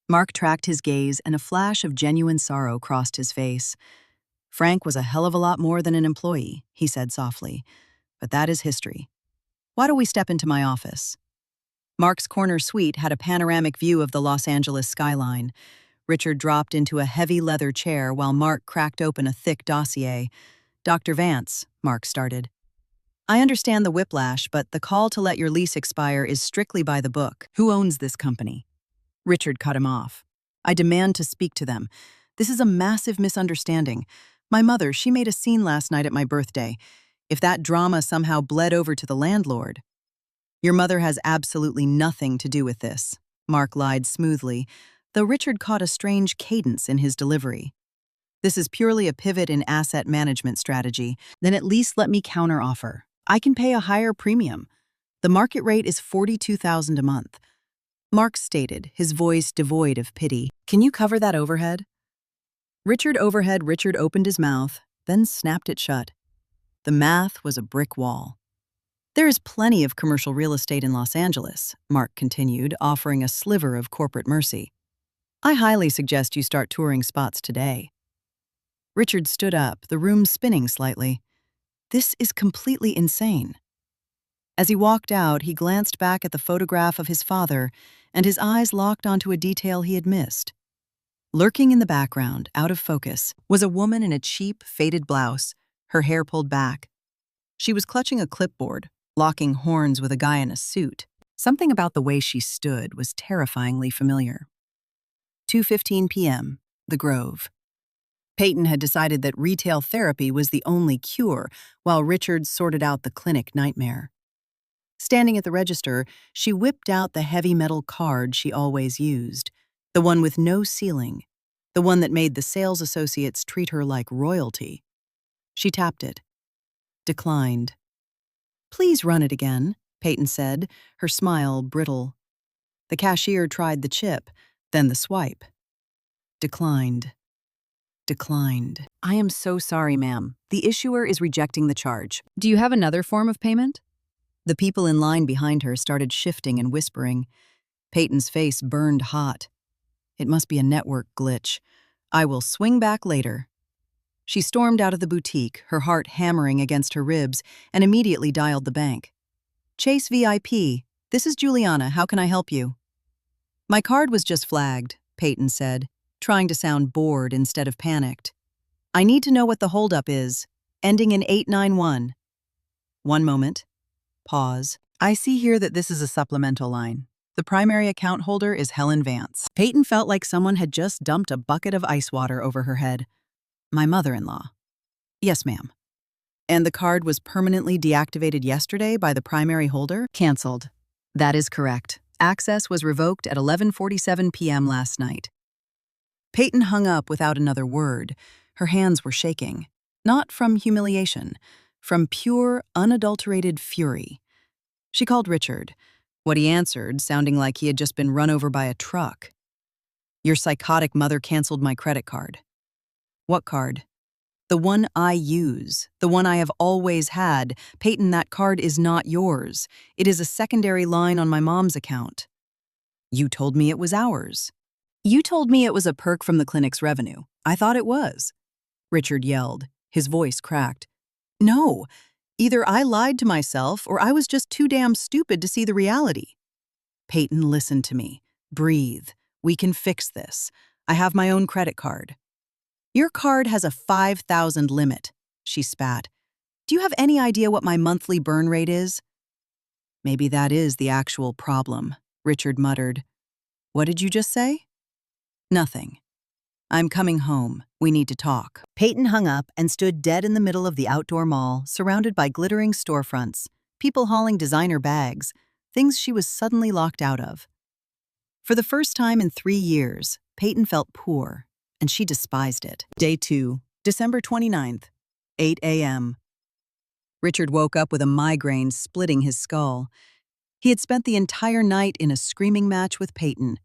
Mark tracked his gaze, and a flash of genuine sorrow crossed his face. Frank was a hell of a lot more than an employee, he said softly. But that is history. Why don't we step into my office? Mark's corner suite had a panoramic view of the Los Angeles skyline. Richard dropped into a heavy leather chair while Mark cracked open a thick dossier. Dr. Vance, Mark started. I understand the whiplash, but the call to let your lease expire is strictly by the book. Who owns this company? Richard cut him off. I demand to speak to them. This is a massive misunderstanding. My mother, she made a scene last night at my birthday. If that drama somehow bled over to the landlord. Your mother has absolutely nothing to do with this, Mark lied smoothly, though Richard caught a strange cadence in his delivery. This is purely a pivot in asset management strategy. Then at least let me counteroffer. I can pay a higher premium. The market rate is $42,000 a month. Mark stated, his voice devoid of pity. Can you cover that overhead? Richard opened his mouth, then snapped it shut. The math was a brick wall. There is plenty of commercial real estate in Los Angeles, Mark continued, offering a sliver of corporate mercy. I highly suggest you start touring spots today. Richard stood up, the room spinning slightly. This is completely insane. As he walked out, he glanced back at the photograph of his father, and his eyes locked onto a detail he had missed. Lurking in the background, out of focus, was a woman in a cheap, faded blouse, her hair pulled back. She was clutching a clipboard, locking horns with a guy in a suit. Something about the way she stood was terrifyingly familiar. 2:15 p.m., The Grove. Peyton had decided that retail therapy was the only cure, while Richard sorted out the clinic nightmare. Standing at the register, she whipped out the heavy metal card she always used, the one with no ceiling, the one that made the sales associates treat her like royalty. She tapped it. Declined. Please run it again, Peyton said, her smile brittle. The cashier tried the chip, then the swipe. Declined. Declined. I am so sorry, ma'am. The issuer is rejecting the charge. Do you have another form of payment? The people in line behind her started shifting and whispering. Peyton's face burned hot. It must be a network glitch. I will swing back later. She stormed out of the boutique, her heart hammering against her ribs, and immediately dialed the bank. Chase VIP, this is Juliana. How can I help you? My card was just flagged, Peyton said, trying to sound bored instead of panicked. I need to know what the holdup is, ending in 891. One moment. Pause. I see here that this is a supplemental line. The primary account holder is Helen Vance. Peyton felt like someone had just dumped a bucket of ice water over her head. My mother-in-law. Yes, ma'am. And the card was permanently deactivated yesterday by the primary holder? Canceled. That is correct. Access was revoked at 11:47 p.m. last night. Peyton hung up without another word. Her hands were shaking. Not from humiliation, from pure, unadulterated fury. She called Richard. What he answered, sounding like he had just been run over by a truck. Your psychotic mother canceled my credit card. What card? The one I use, the one I have always had. Peyton, that card is not yours. It is a secondary line on my mom's account. You told me it was ours. You told me it was a perk from the clinic's revenue. I thought it was. Richard yelled, his voice cracked. No, either I lied to myself or I was just too damn stupid to see the reality. Peyton, listen to me. Breathe. We can fix this. I have my own credit card. Your card has a 5,000 limit, she spat. Do you have any idea what my monthly burn rate is? Maybe that is the actual problem, Richard muttered. What did you just say? Nothing. I'm coming home. We need to talk. Peyton hung up and stood dead in the middle of the outdoor mall, surrounded by glittering storefronts, people hauling designer bags, things she was suddenly locked out of. For the first time in 3 years, Peyton felt poor, and she despised it. Day 2, December 29th, 8 a.m. Richard woke up with a migraine splitting his skull. He had spent the entire night in a screaming match with Peyton.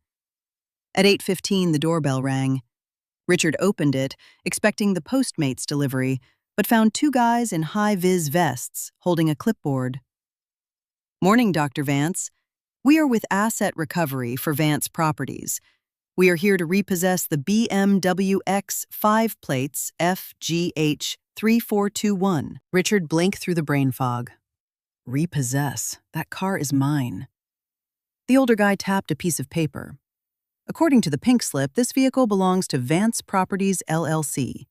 At 8:15, the doorbell rang. Richard opened it, expecting the Postmates delivery, but found 2 guys in high-vis vests holding a clipboard. Morning, Dr. Vance. We are with Asset Recovery for Vance Properties. We are here to repossess the BMW X5 plates FGH 3421. Richard blinked through the brain fog. Repossess? That car is mine. The older guy tapped a piece of paper. According to the pink slip, this vehicle belongs to Vance Properties, LLC.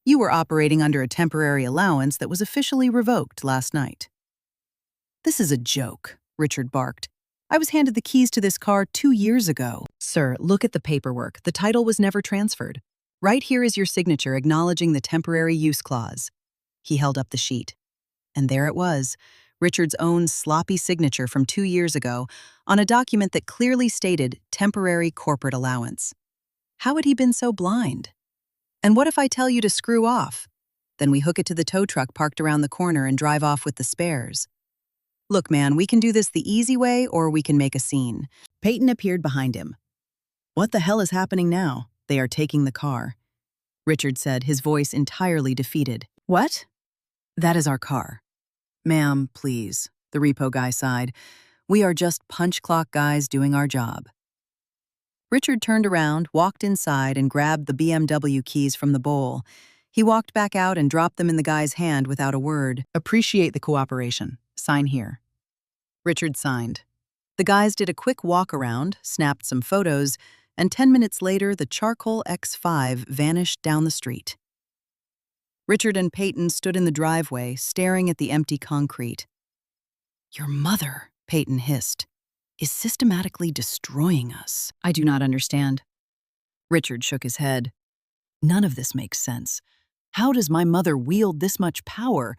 You were operating under a temporary allowance that was officially revoked last night. This is a joke, Richard barked. I was handed the keys to this car 2 years ago. Sir, look at the paperwork. The title was never transferred. Right here is your signature acknowledging the temporary use clause. He held up the sheet. And there it was, Richard's own sloppy signature from 2 years ago on a document that clearly stated temporary corporate allowance. How had he been so blind? And what if I tell you to screw off? Then we hook it to the tow truck parked around the corner and drive off with the spares. Look, man, we can do this the easy way or we can make a scene. Peyton appeared behind him. What the hell is happening now? They are taking the car. Richard said, his voice entirely defeated. What? That is our car. Ma'am, please, the repo guy sighed. We are just punch clock guys doing our job. Richard turned around, walked inside, and grabbed the BMW keys from the bowl. He walked back out and dropped them in the guy's hand without a word. Appreciate the cooperation. Sign here. Richard signed. The guys did a quick walk around, snapped some photos, and 10 minutes later, the charcoal X5 vanished down the street. Richard and Peyton stood in the driveway, staring at the empty concrete. Your mother, Peyton hissed, is systematically destroying us. I do not understand. Richard shook his head. None of this makes sense. How does my mother wield this much power?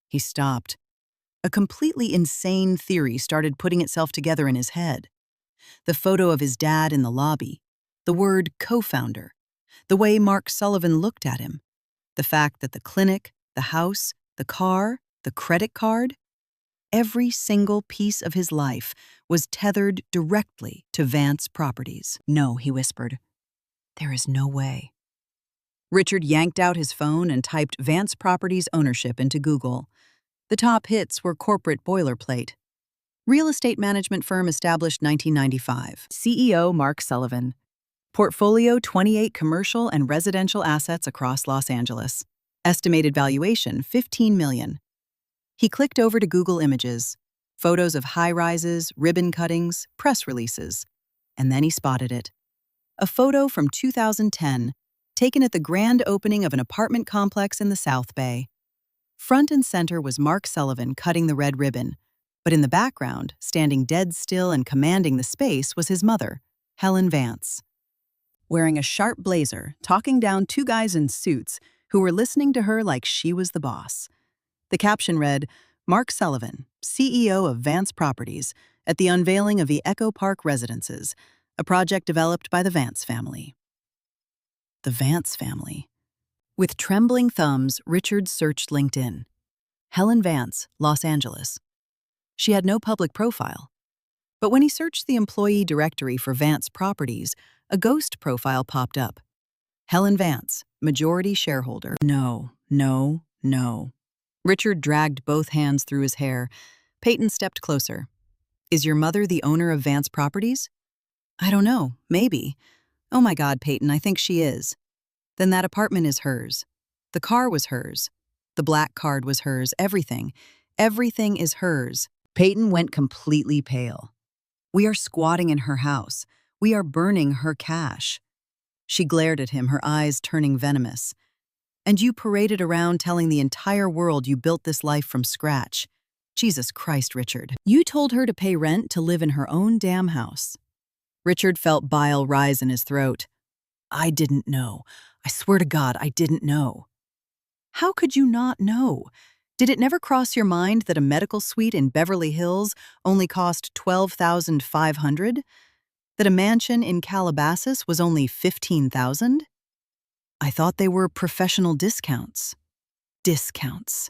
He stopped. A completely insane theory started putting itself together in his head. The photo of his dad in the lobby, the word co-founder, the way Mark Sullivan looked at him, the fact that the clinic, the house, the car, the credit card, every single piece of his life was tethered directly to Vance Properties. No, he whispered. There is no way. Richard yanked out his phone and typed Vance Properties ownership into Google. The top hits were corporate boilerplate. Real estate management firm established 1995. CEO Mark Sullivan. Portfolio 28 commercial and residential assets across Los Angeles. Estimated valuation $15 million. He clicked over to Google Images, photos of high-rises, ribbon cuttings, press releases. And then he spotted it. A photo from 2010, taken at the grand opening of an apartment complex in the South Bay. Front and center was Mark Sullivan cutting the red ribbon, but in the background, standing dead still and commanding the space, was his mother, Helen Vance. Wearing a sharp blazer, talking down 2 guys in suits who were listening to her like she was the boss. The caption read, Mark Sullivan, CEO of Vance Properties, at the unveiling of the Echo Park Residences, a project developed by the Vance family. The Vance family. With trembling thumbs, Richard searched LinkedIn. Helen Vance, Los Angeles. She had no public profile. But when he searched the employee directory for Vance Properties, a ghost profile popped up. Helen Vance, majority shareholder. No. Richard dragged both hands through his hair. Peyton stepped closer. Is your mother the owner of Vance Properties? I don't know. Maybe. Oh my God, Peyton, I think she is. Then that apartment is hers. The car was hers. The black card was hers. Everything. Everything is hers. Peyton went completely pale. We are squatting in her house. We are burning her cash. She glared at him, her eyes turning venomous. And you paraded around telling the entire world you built this life from scratch. Jesus Christ, Richard. You told her to pay rent to live in her own damn house. Richard felt bile rise in his throat. I didn't know. I swear to God, I didn't know. How could you not know? Did it never cross your mind that a medical suite in Beverly Hills only cost $12,500? That a mansion in Calabasas was only $15,000? I thought they were professional discounts. Discounts.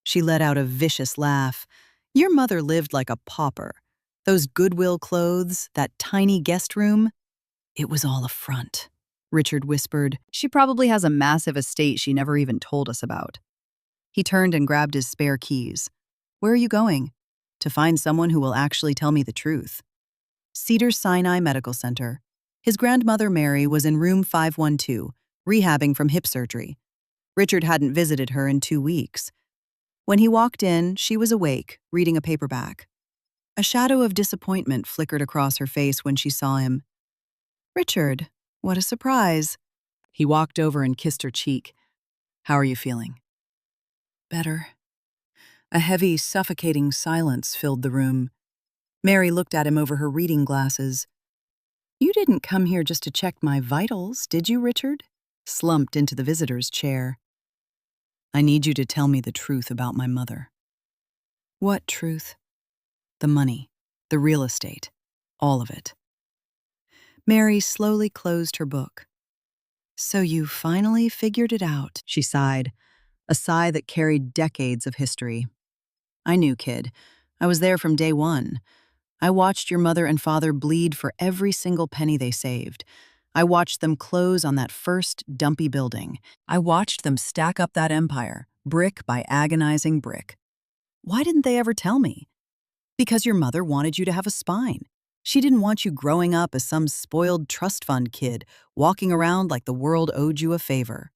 She let out a vicious laugh. Your mother lived like a pauper. Those Goodwill clothes, that tiny guest room, it was all a front. Richard whispered. She probably has a massive estate she never even told us about. He turned and grabbed his spare keys. Where are you going? To find someone who will actually tell me the truth. Cedars-Sinai Medical Center. His grandmother, Mary, was in room 512, rehabbing from hip surgery. Richard hadn't visited her in 2 weeks. When he walked in, she was awake, reading a paperback. A shadow of disappointment flickered across her face when she saw him. "Richard, what a surprise." He walked over and kissed her cheek. "How are you feeling?" "Better." A heavy, suffocating silence filled the room. Mary looked at him over her reading glasses. "You didn't come here just to check my vitals, did you, Richard?" Slumped into the visitor's chair. "I need you to tell me the truth about my mother." "What truth?" "The money, the real estate, all of it." Mary slowly closed her book. "So you finally figured it out," she sighed, a sigh that carried decades of history. "I knew, kid. I was there from day one. I watched your mother and father bleed for every single penny they saved. I watched them close on that first dumpy building. I watched them stack up that empire, brick by agonizing brick. Why didn't they ever tell me? Because your mother wanted you to have a spine. She didn't want you growing up as some spoiled trust fund kid, walking around like the world owed you a favor."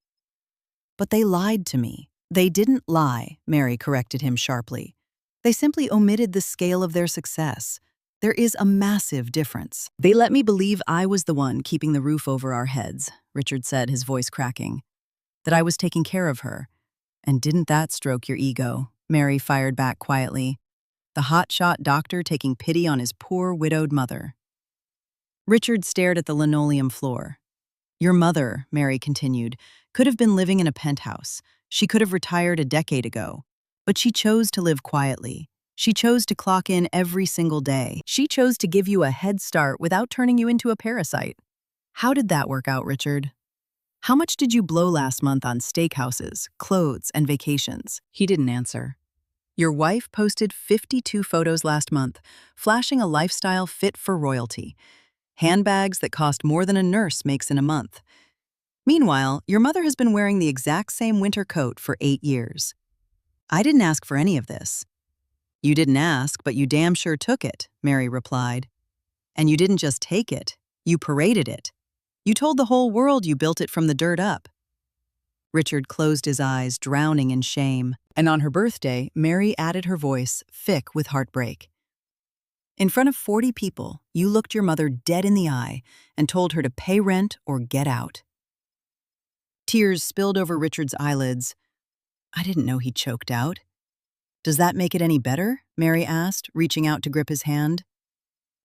"But they lied to me." "They didn't lie," Mary corrected him sharply. "They simply omitted the scale of their success. There is a massive difference." "They let me believe I was the one keeping the roof over our heads," Richard said, his voice cracking. "That I was taking care of her. And didn't that stroke your ego?" Mary fired back quietly. The hotshot doctor taking pity on his poor, widowed mother. Richard stared at the linoleum floor. "Your mother," Mary continued, "could have been living in a penthouse. She could have retired a decade ago. But she chose to live quietly. She chose to clock in every single day. She chose to give you a head start without turning you into a parasite. How did that work out, Richard? How much did you blow last month on steakhouses, clothes, and vacations?" He didn't answer. "Your wife posted 52 photos last month, flashing a lifestyle fit for royalty. Handbags that cost more than a nurse makes in a month. Meanwhile, your mother has been wearing the exact same winter coat for 8 years. I didn't ask for any of this." "You didn't ask, but you damn sure took it," Mary replied. "And you didn't just take it, you paraded it. You told the whole world you built it from the dirt up." Richard closed his eyes, drowning in shame. And on her birthday, Mary added her voice, thick with heartbreak. "In front of 40 people, you looked your mother dead in the eye and told her to pay rent or get out." Tears spilled over Richard's eyelids. "I didn't know," he choked out. "Does that make it any better?" Mary asked, reaching out to grip his hand.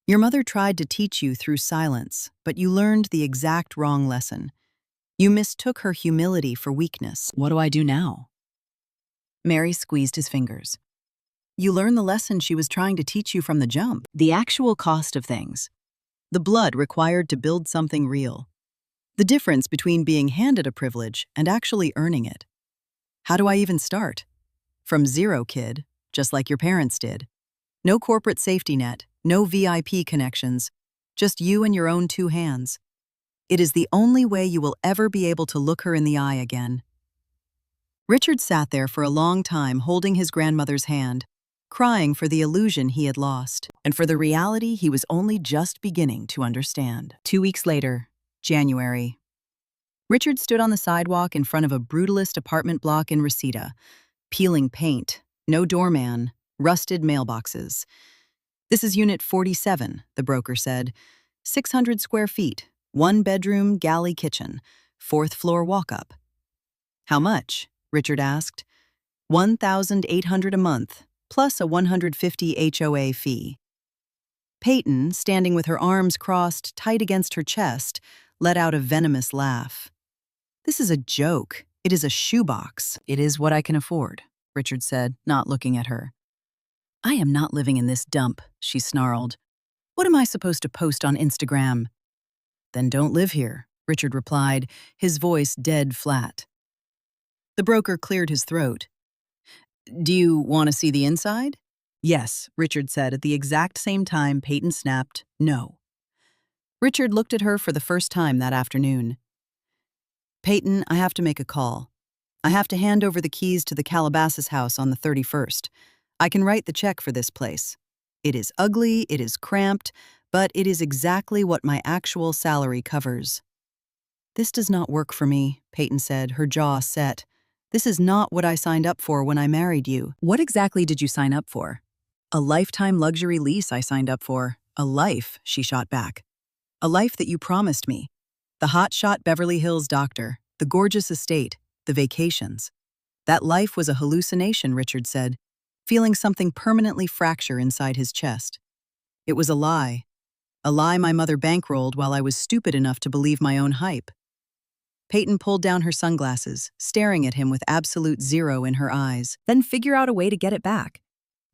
"Your mother tried to teach you through silence, but you learned the exact wrong lesson. You mistook her humility for weakness." "What do I do now?" Mary squeezed his fingers. "You learn the lesson she was trying to teach you from the jump. The actual cost of things. The blood required to build something real. The difference between being handed a privilege and actually earning it. How do I even start? From zero, kid, just like your parents did. No corporate safety net, no VIP connections, just you and your own 2 hands. It is the only way you will ever be able to look her in the eye again." Richard sat there for a long time holding his grandmother's hand, crying for the illusion he had lost, and for the reality he was only just beginning to understand. 2 weeks later, January. Richard stood on the sidewalk in front of a brutalist apartment block in Reseda, peeling paint, no doorman, rusted mailboxes. "This is Unit 47, the broker said. 600 square feet, 1-bedroom galley kitchen, 4th floor walk-up." "How much?" Richard asked. $1,800 a month, plus a $150 HOA fee. Peyton, standing with her arms crossed tight against her chest, let out a venomous laugh. "This is a joke. It is a shoebox." "It is what I can afford," Richard said, not looking at her. "I am not living in this dump," she snarled. "What am I supposed to post on Instagram?" "Then don't live here," Richard replied, his voice dead flat. The broker cleared his throat. "Do you want to see the inside?" "Yes," Richard said at the exact same time Peyton snapped, "No." Richard looked at her for the first time that afternoon. "Peyton, I have to make a call. I have to hand over the keys to the Calabasas house on the 31st. I can write the check for this place. It is ugly, it is cramped, but it is exactly what my actual salary covers." "This does not work for me," Peyton said, her jaw set. "This is not what I signed up for when I married you." "What exactly did you sign up for?" "A lifetime luxury lease I signed up for. A life," she shot back. "A life that you promised me. The hotshot Beverly Hills doctor, the gorgeous estate, the vacations. That life was a hallucination," Richard said, feeling something permanently fracture inside his chest. "It was a lie my mother bankrolled while I was stupid enough to believe my own hype." Peyton pulled down her sunglasses, staring at him with absolute zero in her eyes. "Then figure out a way to get it back.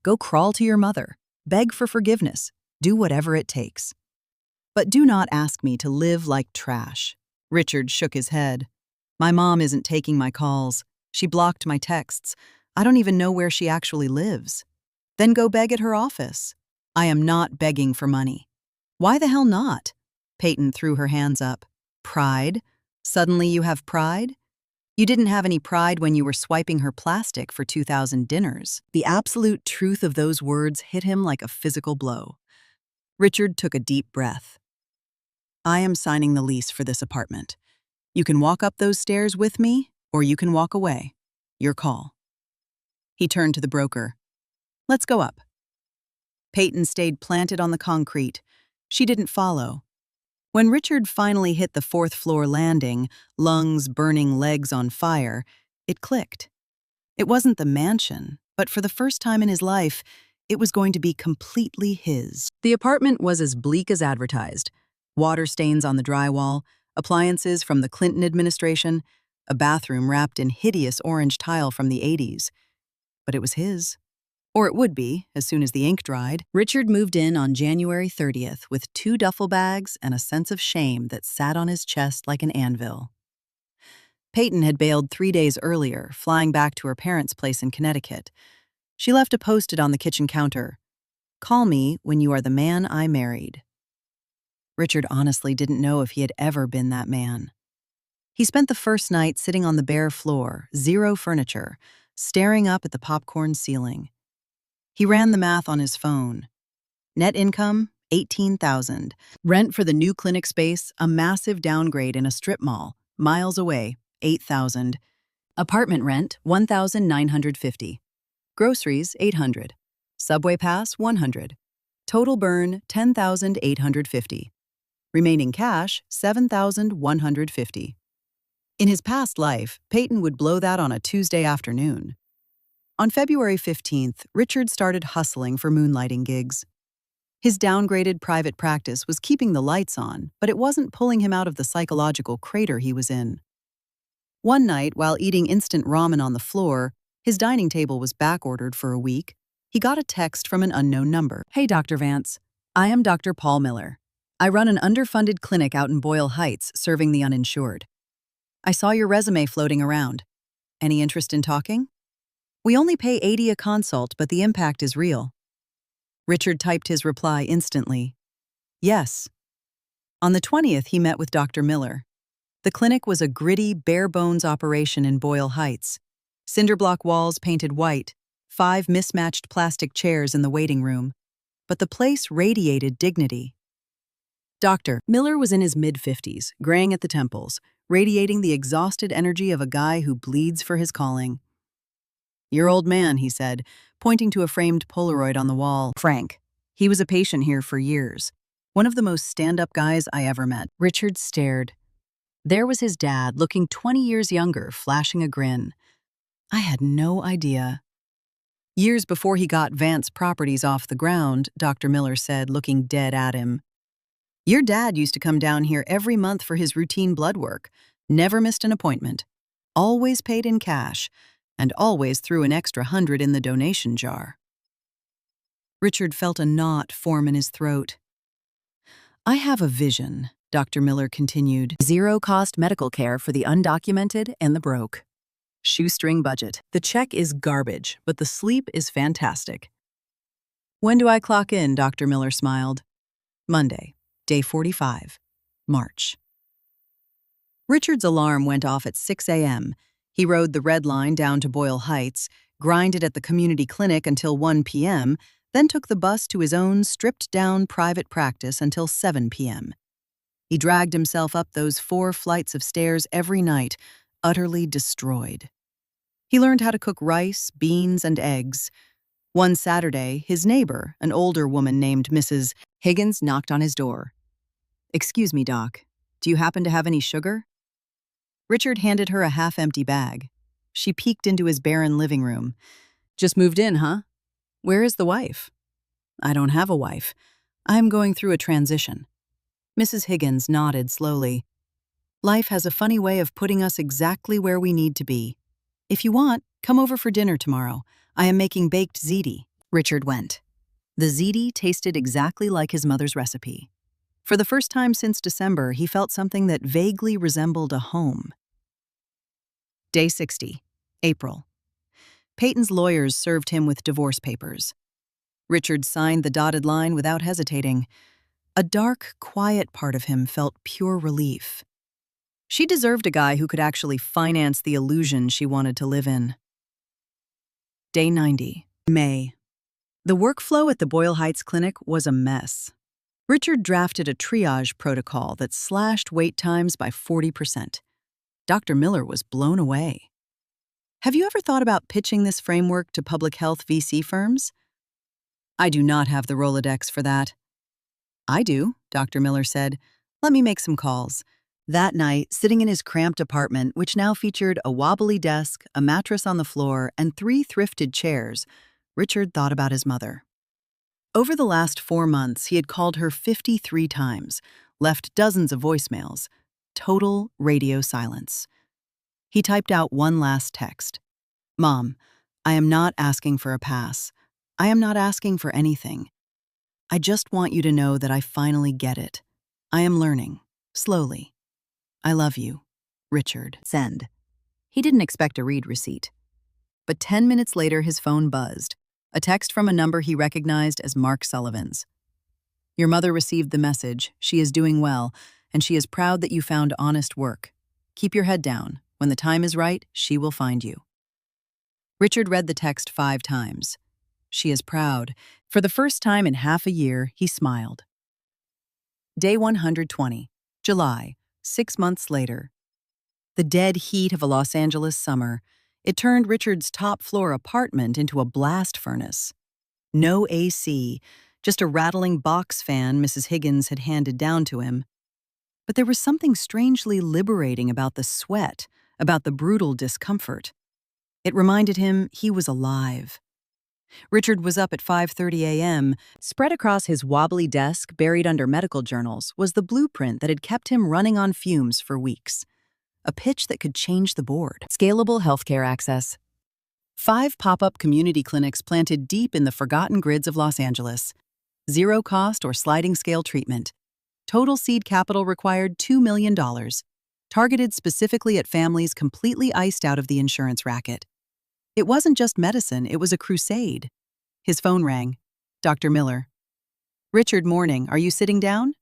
Go crawl to your mother, beg for forgiveness, do whatever it takes." "But do not ask me to live like trash." Richard shook his head. "My mom isn't taking my calls. She blocked my texts. I don't even know where she actually lives." "Then go beg at her office." "I am not begging for money." "Why the hell not?" Peyton threw her hands up. "Pride? Suddenly you have pride? You didn't have any pride when you were swiping her plastic for 2,000 dinners." The absolute truth of those words hit him like a physical blow. Richard took a deep breath. "I am signing the lease for this apartment. You can walk up those stairs with me, or you can walk away. Your call." He turned to the broker. "Let's go up." Peyton stayed planted on the concrete. She didn't follow. When Richard finally hit the fourth-floor landing, lungs burning, legs on fire, it clicked. It wasn't the mansion, but for the first time in his life, it was going to be completely his. The apartment was as bleak as advertised. Water stains on the drywall, appliances from the Clinton administration, a bathroom wrapped in hideous orange tile from the 80s. But it was his. Or it would be, as soon as the ink dried. Richard moved in on January 30th with 2 duffel bags and a sense of shame that sat on his chest like an anvil. Peyton had bailed 3 days earlier, flying back to her parents' place in Connecticut. She left a post-it on the kitchen counter. "Call me when you are the man I married." Richard honestly didn't know if he had ever been that man. He spent the first night sitting on the bare floor, zero furniture, staring up at the popcorn ceiling. He ran the math on his phone. Net income, $18,000. Rent for the new clinic space, a massive downgrade in a strip mall, miles away, $8,000. Apartment rent, $1,950. Groceries, $800. Subway pass, $100. Total burn, $10,850. Remaining cash, $7,150. In his past life, Peyton would blow that on a Tuesday afternoon. On February 15th, Richard started hustling for moonlighting gigs. His downgraded private practice was keeping the lights on, but it wasn't pulling him out of the psychological crater he was in. One night, while eating instant ramen on the floor, his dining table was backordered for a week, he got a text from an unknown number. "Hey, Dr. Vance. I am Dr. Paul Miller. I run an underfunded clinic out in Boyle Heights serving the uninsured. I saw your resume floating around. Any interest in talking? We only pay $80 a consult, but the impact is real." Richard typed his reply instantly. Yes. On the 20th, he met with Dr. Miller. The clinic was a gritty, bare-bones operation in Boyle Heights. Cinderblock walls painted white, 5 mismatched plastic chairs in the waiting room. But the place radiated dignity. Dr. Miller was in his mid-50s, graying at the temples, radiating the exhausted energy of a guy who bleeds for his calling. "Your old man," he said, pointing to a framed Polaroid on the wall. "Frank. He was a patient here for years. One of the most stand-up guys I ever met." Richard stared. There was his dad, looking 20 years younger, flashing a grin. "I had no idea." Years before he got Vance Properties off the ground, Dr. Miller said, looking dead at him. "Your dad used to come down here every month for his routine blood work, never missed an appointment, always paid in cash, and always threw an extra $100 in the donation jar." Richard felt a knot form in his throat. "I have a vision," Dr. Miller continued. "Zero-cost medical care for the undocumented and the broke. Shoestring budget. The check is garbage, but the sleep is fantastic." "When do I clock in?" Dr. Miller smiled. "Monday, day 45, March." Richard's alarm went off at 6 a.m. He rode the Red Line down to Boyle Heights, grinded at the community clinic until 1 p.m., then took the bus to his own stripped-down private practice until 7 p.m. He dragged himself up those 4 flights of stairs every night, utterly destroyed. He learned how to cook rice, beans, and eggs. One Saturday, his neighbor, an older woman named Mrs. Higgins, knocked on his door. "Excuse me, Doc. Do you happen to have any sugar?" Richard handed her a half-empty bag. She peeked into his barren living room. "Just moved in, huh? Where is the wife?" "I don't have a wife. I'm going through a transition." Mrs. Higgins nodded slowly. "Life has a funny way of putting us exactly where we need to be. If you want, come over for dinner tomorrow. I am making baked ziti." Richard went. The ziti tasted exactly like his mother's recipe. For the first time since December, he felt something that vaguely resembled a home. Day 60, April. Peyton's lawyers served him with divorce papers. Richard signed the dotted line without hesitating. A dark, quiet part of him felt pure relief. She deserved a guy who could actually finance the illusion she wanted to live in. Day 90, May. The workflow at the Boyle Heights Clinic was a mess. Richard drafted a triage protocol that slashed wait times by 40%. Dr. Miller was blown away. Have you ever thought about pitching this framework to public health VC firms? I do not have the Rolodex for that. I do, Dr. Miller said. Let me make some calls. That night, sitting in his cramped apartment, which now featured a wobbly desk, a mattress on the floor, and 3 thrifted chairs, Richard thought about his mother. Over the last 4 months, he had called her 53 times, left dozens of voicemails. Total radio silence. He typed out one last text. "Mom, I am not asking for a pass. I am not asking for anything. I just want you to know that I finally get it. I am learning, slowly. I love you, Richard." Send. He didn't expect a read receipt. But 10 minutes later, his phone buzzed. A text from a number he recognized as Mark Sullivan's. "Your mother received the message. She is doing well, and she is proud that you found honest work. Keep your head down. When the time is right, she will find you." Richard read the text 5 times. She is proud. For the first time in half a year, he smiled. Day 120, July, 6 months later. The dead heat of a Los Angeles summer, it turned Richard's top-floor apartment into a blast furnace. No AC, just a rattling box fan Mrs. Higgins had handed down to him. But there was something strangely liberating about the sweat, about the brutal discomfort. It reminded him he was alive. Richard was up at 5:30 a.m. Spread across his wobbly desk, buried under medical journals, was the blueprint that had kept him running on fumes for weeks. A pitch that could change the board. Scalable healthcare access. 5 pop-up community clinics planted deep in the forgotten grids of Los Angeles. 0 cost or sliding scale treatment. Total seed capital required $2 million. Targeted specifically at families completely iced out of the insurance racket. It wasn't just medicine, it was a crusade. His phone rang. Dr. Miller. "Richard, morning. Are you sitting down?"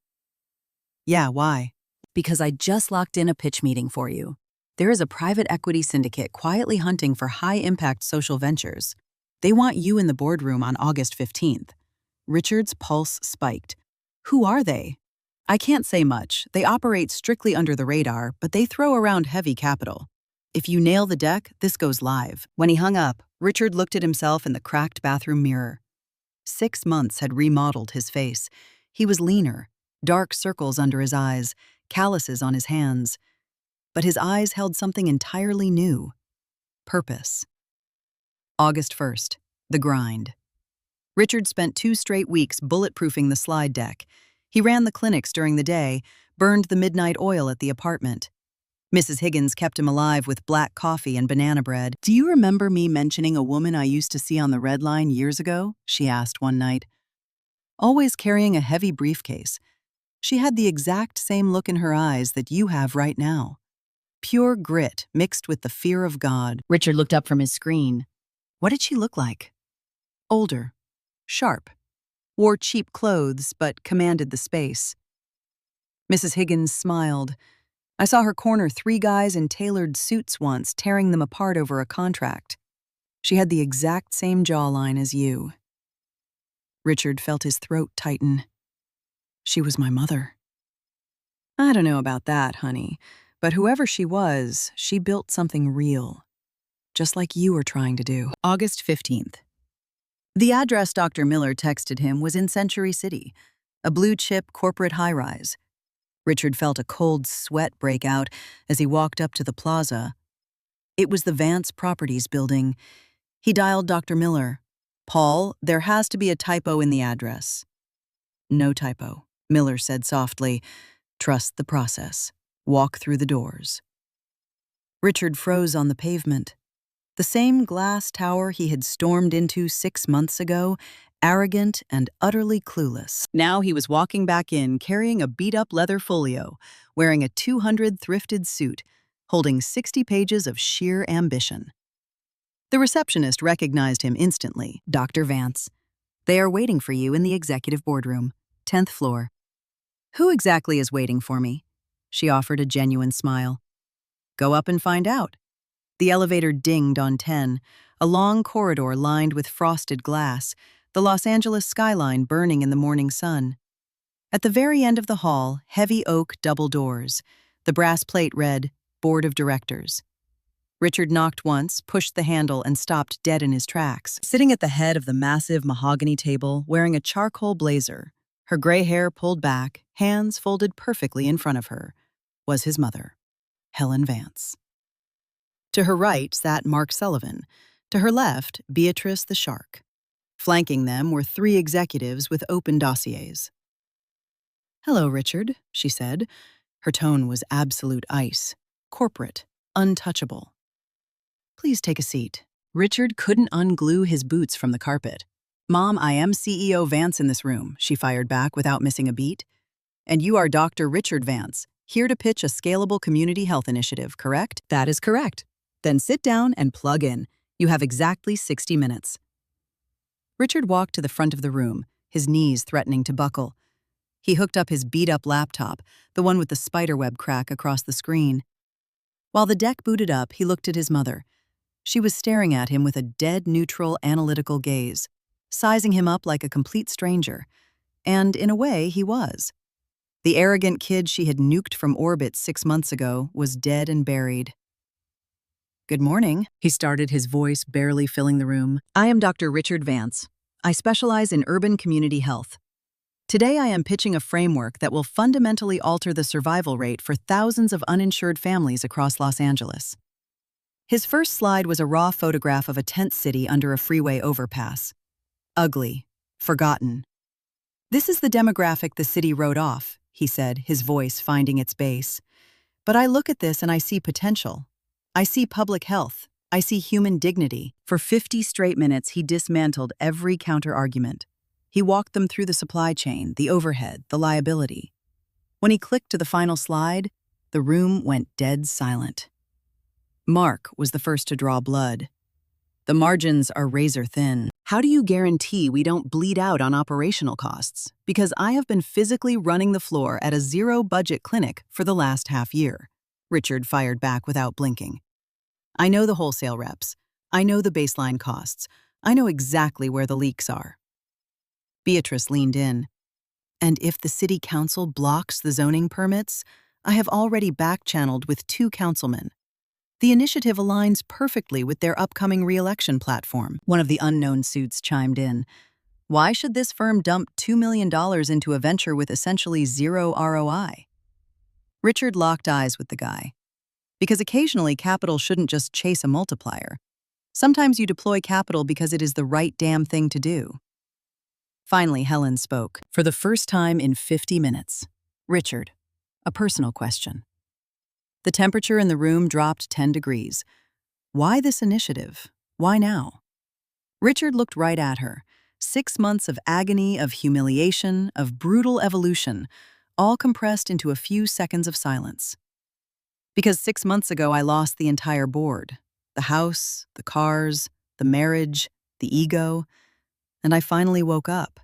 "Yeah, why?" "Because I just locked in a pitch meeting for you. There is a private equity syndicate quietly hunting for high-impact social ventures. They want you in the boardroom on August 15th. Richard's pulse spiked. "Who are they?" "I can't say much. They operate strictly under the radar, but they throw around heavy capital. If you nail the deck, this goes live." When he hung up, Richard looked at himself in the cracked bathroom mirror. 6 months had remodeled his face. He was leaner, dark circles under his eyes, calluses on his hands. But his eyes held something entirely new. Purpose. August 1st. The grind. Richard spent 2 straight weeks bulletproofing the slide deck. He ran the clinics during the day, burned the midnight oil at the apartment. Mrs. Higgins kept him alive with black coffee and banana bread. "Do you remember me mentioning a woman I used to see on the Red Line years ago?" she asked one night. Always carrying a heavy briefcase. She had the exact same look in her eyes that you have right now. Pure grit mixed with the fear of God. Richard looked up from his screen. What did she look like? Older. Sharp. Wore cheap clothes, but commanded the space. Mrs. Higgins smiled. "I saw her corner 3 guys in tailored suits once, tearing them apart over a contract. She had the exact same jawline as you." Richard felt his throat tighten. She was my mother. I don't know about that, honey, but whoever she was, she built something real, just like you were trying to do. August 15th. The address Dr. Miller texted him was in Century City, a blue-chip corporate high-rise. Richard felt a cold sweat break out as he walked up to the plaza. It was the Vance Properties building. He dialed Dr. Miller. "Paul, there has to be a typo in the address." "No typo," Miller said softly. "Trust the process. Walk through the doors." Richard froze on the pavement. The same glass tower he had stormed into 6 months ago, arrogant and utterly clueless. Now he was walking back in carrying a beat-up leather folio, wearing a 200 thrifted suit, holding 60 pages of sheer ambition. The receptionist recognized him instantly. "Dr. Vance, they are waiting for you in the executive boardroom, 10th floor." "Who exactly is waiting for me?" She offered a genuine smile. "Go up and find out." The elevator dinged on 10, a long corridor lined with frosted glass, the Los Angeles skyline burning in the morning sun. At the very end of the hall, heavy oak double doors. The brass plate read, "Board of Directors." Richard knocked once, pushed the handle, and stopped dead in his tracks. Sitting at the head of the massive mahogany table, wearing a charcoal blazer, her gray hair pulled back, hands folded perfectly in front of her, was his mother, Helen Vance. To her right sat Mark Sullivan. To her left, Beatrice the Shark. Flanking them were 3 executives with open dossiers. "Hello, Richard," she said. Her tone was absolute ice, corporate, untouchable. "Please take a seat." Richard couldn't unglue his boots from the carpet. "Mom, I am CEO Vance in this room," she fired back without missing a beat. "And you are Dr. Richard Vance, here to pitch a scalable community health initiative, correct?" "That is correct." "Then sit down and plug in. You have exactly 60 minutes. Richard walked to the front of the room, his knees threatening to buckle. He hooked up his beat-up laptop, the one with the spiderweb crack across the screen. While the deck booted up, he looked at his mother. She was staring at him with a dead, neutral, analytical gaze, sizing him up like a complete stranger. And in a way, he was. The arrogant kid she had nuked from orbit 6 months ago was dead and buried. "Good morning," he started, his voice barely filling the room. "I am Dr. Richard Vance. I specialize in urban community health. Today I am pitching a framework that will fundamentally alter the survival rate for thousands of uninsured families across Los Angeles." His first slide was a raw photograph of a tent city under a freeway overpass. Ugly, forgotten. "This is the demographic the city wrote off," he said, his voice finding its bass. "But I look at this and I see potential. I see public health. I see human dignity." For 50 straight minutes, he dismantled every counter-argument. He walked them through the supply chain, the overhead, the liability. When he clicked to the final slide, the room went dead silent. Mark was the first to draw blood. "The margins are razor thin. How do you guarantee we don't bleed out on operational costs? Because I have been physically running the floor at a zero-budget clinic for the last half year," Richard fired back without blinking. "I know the wholesale reps. I know the baseline costs. I know exactly where the leaks are." Beatrice leaned in. "And if the city council blocks the zoning permits, I have already back-channeled with 2 councilmen. The initiative aligns perfectly with their upcoming re-election platform." One of the unknown suits chimed in. "Why should this firm dump $2 million into a venture with essentially zero ROI?" Richard locked eyes with the guy. Because occasionally capital shouldn't just chase a multiplier. Sometimes you deploy capital because it is the right damn thing to do. Finally, Helen spoke, for the first time in 50 minutes. "Richard, a personal question." The temperature in the room dropped 10 degrees. "Why this initiative? Why now?" Richard looked right at her. 6 months of agony, of humiliation, of brutal evolution, all compressed into a few seconds of silence. "Because 6 months ago I lost the entire board. The house, the cars, the marriage, the ego, and I finally woke up.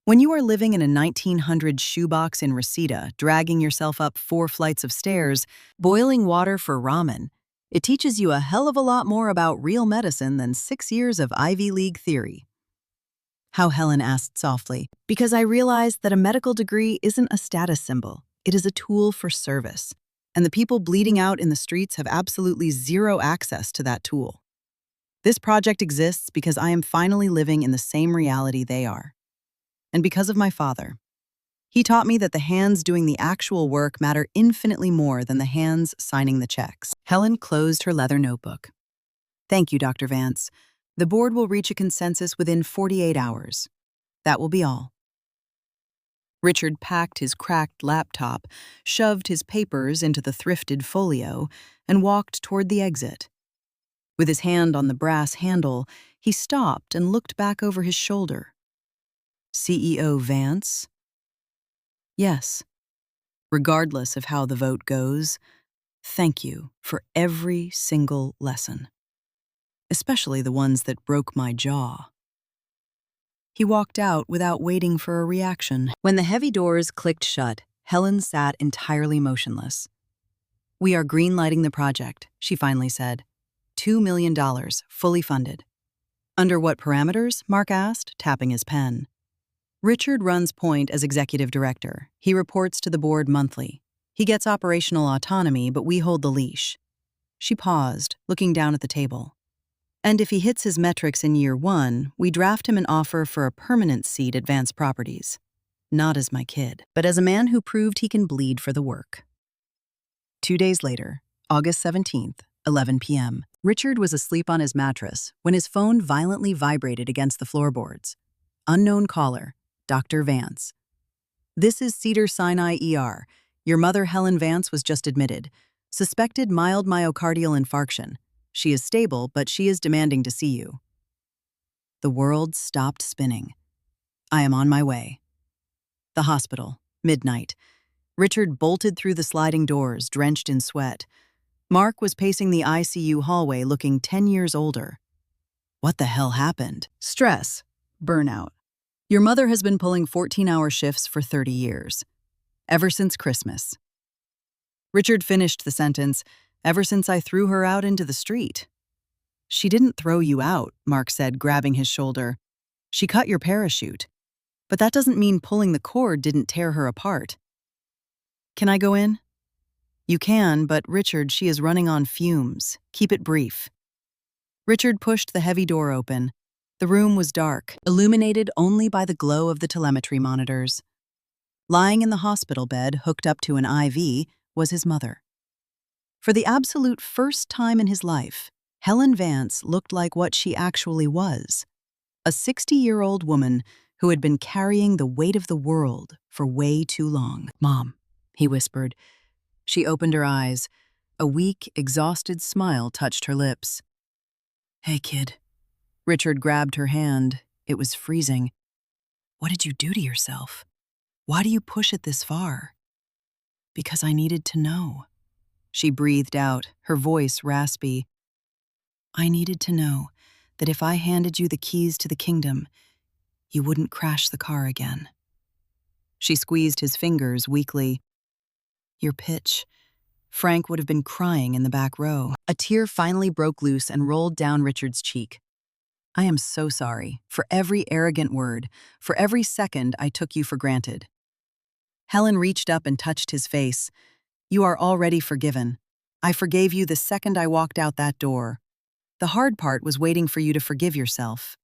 When you are living in a 1900 shoebox in Reseda, dragging yourself up 4 flights of stairs, boiling water for ramen, it teaches you a hell of a lot more about real medicine than 6 years of Ivy League theory." How Helen asked softly. Because I realized that a medical degree isn't a status symbol. It is a tool for service. And the people bleeding out in the streets have absolutely zero access to that tool. This project exists because I am finally living in the same reality they are. And because of my father. He taught me that the hands doing the actual work matter infinitely more than the hands signing the checks. Helen closed her leather notebook. Thank you, Dr. Vance. The board will reach a consensus within 48 hours. That will be all. Richard packed his cracked laptop, shoved his papers into the thrifted folio, and walked toward the exit. With his hand on the brass handle, he stopped and looked back over his shoulder. CEO Vance? Yes. Regardless of how the vote goes, thank you for every single lesson. Especially the ones that broke my jaw. He walked out without waiting for a reaction. When the heavy doors clicked shut, Helen sat entirely motionless. We are greenlighting the project, she finally said. $2 million, fully funded. Under what parameters? Mark asked, tapping his pen. Richard runs Point as executive director. He reports to the board monthly. He gets operational autonomy, but we hold the leash. She paused, looking down at the table. And if he hits his metrics in year 1, we draft him an offer for a permanent seat at Vance Properties. Not as my kid, but as a man who proved he can bleed for the work. 2 days later, August 17th, 11 p.m., Richard was asleep on his mattress when his phone violently vibrated against the floorboards. Unknown caller, Dr. Vance. This is Cedars-Sinai ER. Your mother, Helen Vance, was just admitted. Suspected mild myocardial infarction. She is stable, but she is demanding to see you. The world stopped spinning. I am on my way. The hospital, midnight. Richard bolted through the sliding doors, drenched in sweat. Mark was pacing the ICU hallway looking 10 years older. What the hell happened? Stress. Burnout. Your mother has been pulling 14-hour shifts for 30 years. Ever since Christmas. Richard finished the sentence, ever since I threw her out into the street. She didn't throw you out, Mark said, grabbing his shoulder. She cut your parachute. But that doesn't mean pulling the cord didn't tear her apart. Can I go in? You can, but Richard, she is running on fumes. Keep it brief. Richard pushed the heavy door open. The room was dark, illuminated only by the glow of the telemetry monitors. Lying in the hospital bed, hooked up to an IV, was his mother. For the absolute first time in his life, Helen Vance looked like what she actually was. A 60-year-old woman who had been carrying the weight of the world for way too long. Mom, he whispered. She opened her eyes. A weak, exhausted smile touched her lips. Hey, kid. Richard grabbed her hand. It was freezing. What did you do to yourself? Why do you push it this far? Because I needed to know. She breathed out, her voice raspy. I needed to know that if I handed you the keys to the kingdom, you wouldn't crash the car again. She squeezed his fingers weakly. Your pitch. Frank would have been crying in the back row. A tear finally broke loose and rolled down Richard's cheek. I am so sorry for every arrogant word, for every second I took you for granted. Helen reached up and touched his face. You are already forgiven. I forgave you the second I walked out that door. The hard part was waiting for you to forgive yourself.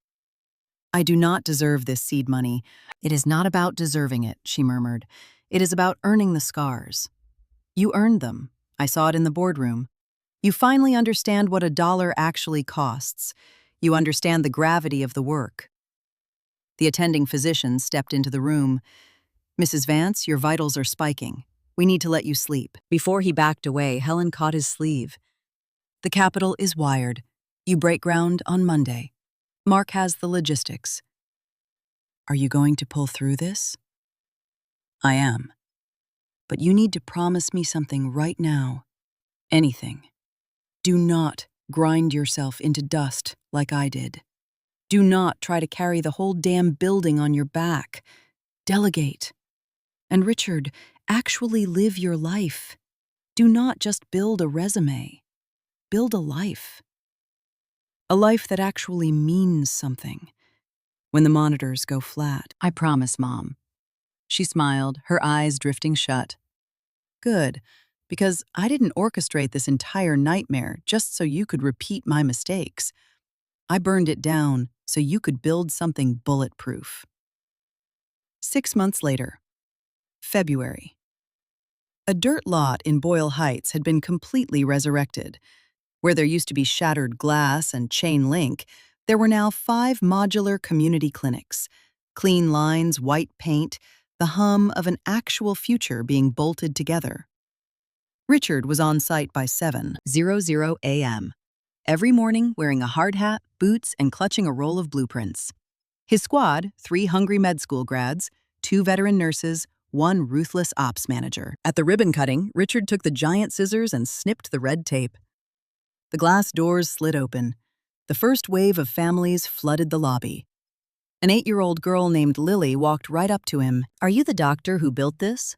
I do not deserve this seed money. It is not about deserving it, she murmured. It is about earning the scars. You earned them. I saw it in the boardroom. You finally understand what $1 actually costs. You understand the gravity of the work. The attending physician stepped into the room. Mrs. Vance, your vitals are spiking. We need to let you sleep. Before he backed away, Helen caught his sleeve. The capital is wired. You break ground on Monday. Mark has the logistics. Are you going to pull through this? I am. But you need to promise me something right now. Anything. Do not grind yourself into dust like I did. Do not try to carry the whole damn building on your back. Delegate. And Richard, actually live your life. Do not just build a resume. Build a life. A life that actually means something. when the monitors go flat. I promise, Mom. She smiled, her eyes drifting shut. Good, because I didn't orchestrate this entire nightmare just so you could repeat my mistakes. I burned it down so you could build something bulletproof. 6 months later, February. A dirt lot in Boyle Heights had been completely resurrected. Where there used to be shattered glass and chain link, there were now 5 modular community clinics. Clean lines, white paint, the hum of an actual future being bolted together. Richard was on site by 7:00 a.m. Every morning wearing a hard hat, boots, and clutching a roll of blueprints. His squad, 3 hungry med school grads, 2 veteran nurses, 1 ruthless ops manager. At the ribbon cutting, Richard took the giant scissors and snipped the red tape. The glass doors slid open. The first wave of families flooded the lobby. An 8-year-old girl named Lily walked right up to him. "Are you the doctor who built this?"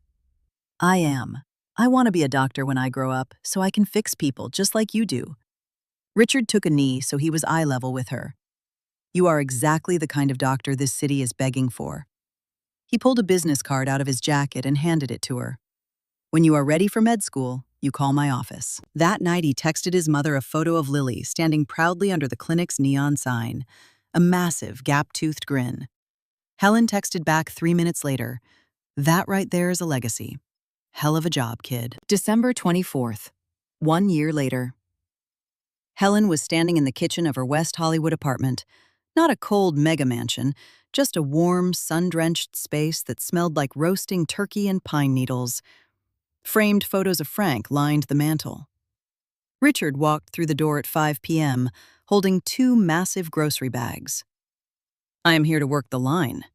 "I am. I want to be a doctor when I grow up, so I can fix people just like you do." Richard took a knee so he was eye level with her. "You are exactly the kind of doctor this city is begging for." He pulled a business card out of his jacket and handed it to her. "When you are ready for med school, you call my office." That night, he texted his mother a photo of Lily standing proudly under the clinic's neon sign, a massive, gap-toothed grin. Helen texted back 3 minutes later, "That right there is a legacy. Hell of a job, kid." December 24th, 1 year later. Helen was standing in the kitchen of her West Hollywood apartment. Not a cold mega mansion, just a warm, sun-drenched space that smelled like roasting turkey and pine needles. Framed photos of Frank lined the mantel. Richard walked through the door at 5 p.m., holding 2 massive grocery bags. "I am here to work the line."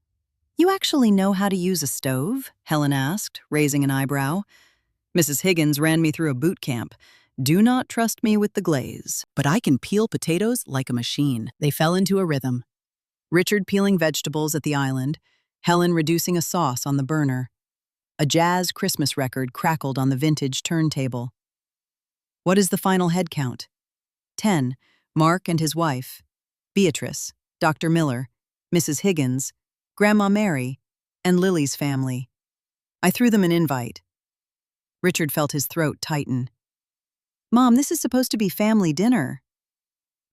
"You actually know how to use a stove?" Helen asked, raising an eyebrow. "Mrs. Higgins ran me through a boot camp. Do not trust me with the glaze, but I can peel potatoes like a machine." They fell into a rhythm. Richard peeling vegetables at the island, Helen reducing a sauce on the burner. A jazz Christmas record crackled on the vintage turntable. "What is the final head count?" 10. Mark and his wife, Beatrice, Dr. Miller, Mrs. Higgins, Grandma Mary, and Lily's family. I threw them an invite. Richard felt his throat tighten. "Mom, this is supposed to be family dinner."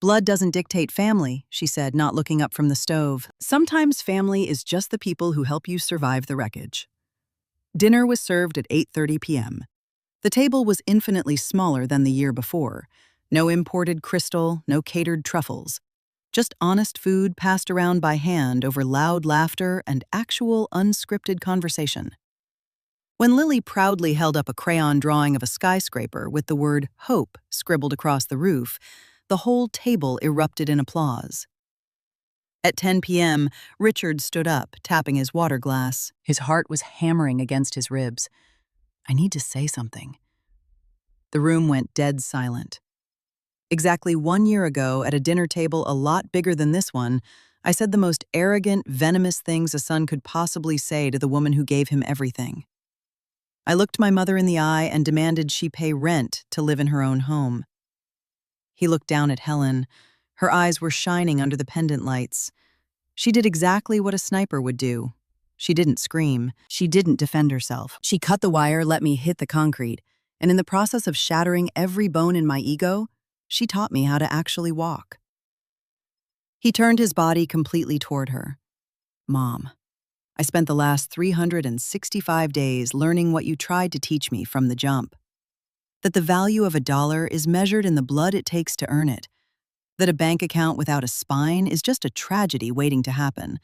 "Blood doesn't dictate family," she said, not looking up from the stove. "Sometimes family is just the people who help you survive the wreckage." Dinner was served at 8:30 p.m. The table was infinitely smaller than the year before. No imported crystal, no catered truffles. Just honest food passed around by hand over loud laughter and actual unscripted conversation. When Lily proudly held up a crayon drawing of a skyscraper with the word "Hope" scribbled across the roof, the whole table erupted in applause. At 10 p.m., Richard stood up, tapping his water glass. His heart was hammering against his ribs. "I need to say something." The room went dead silent. Exactly 1 year ago, at a dinner table a lot bigger than this one, I said the most arrogant, venomous things a son could possibly say to the woman who gave him everything. I looked my mother in the eye and demanded she pay rent to live in her own home. He looked down at Helen. Her eyes were shining under the pendant lights. She did exactly what a sniper would do. She didn't scream. She didn't defend herself. She cut the wire, let me hit the concrete, and in the process of shattering every bone in my ego, she taught me how to actually walk. He turned his body completely toward her. "Mom, I spent the last 365 days learning what you tried to teach me from the jump. That the value of $1 is measured in the blood it takes to earn it. That a bank account without a spine is just a tragedy waiting to happen.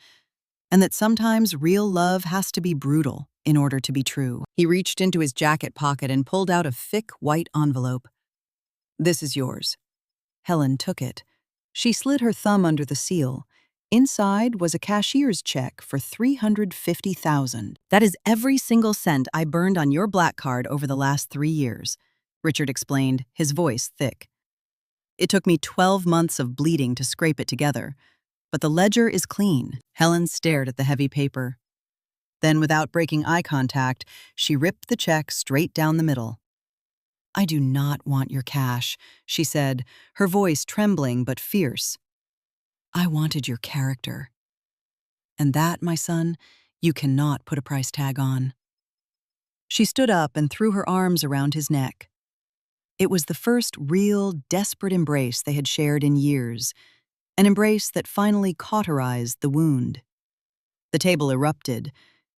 And that sometimes real love has to be brutal in order to be true." He reached into his jacket pocket and pulled out a thick white envelope. "This is yours." Helen took it. She slid her thumb under the seal. Inside was a cashier's check for $350,000. "That is every single cent I burned on your black card over the last 3 years," Richard explained, his voice thick. "It took me 12 months of bleeding to scrape it together, but the ledger is clean." Helen stared at the heavy paper. Then, without breaking eye contact, she ripped the check straight down the middle. "I do not want your cash," she said, her voice trembling but fierce. "I wanted your character." And that, my son, you cannot put a price tag on. She stood up and threw her arms around his neck. It was the first real, desperate embrace they had shared in years, an embrace that finally cauterized the wound. The table erupted.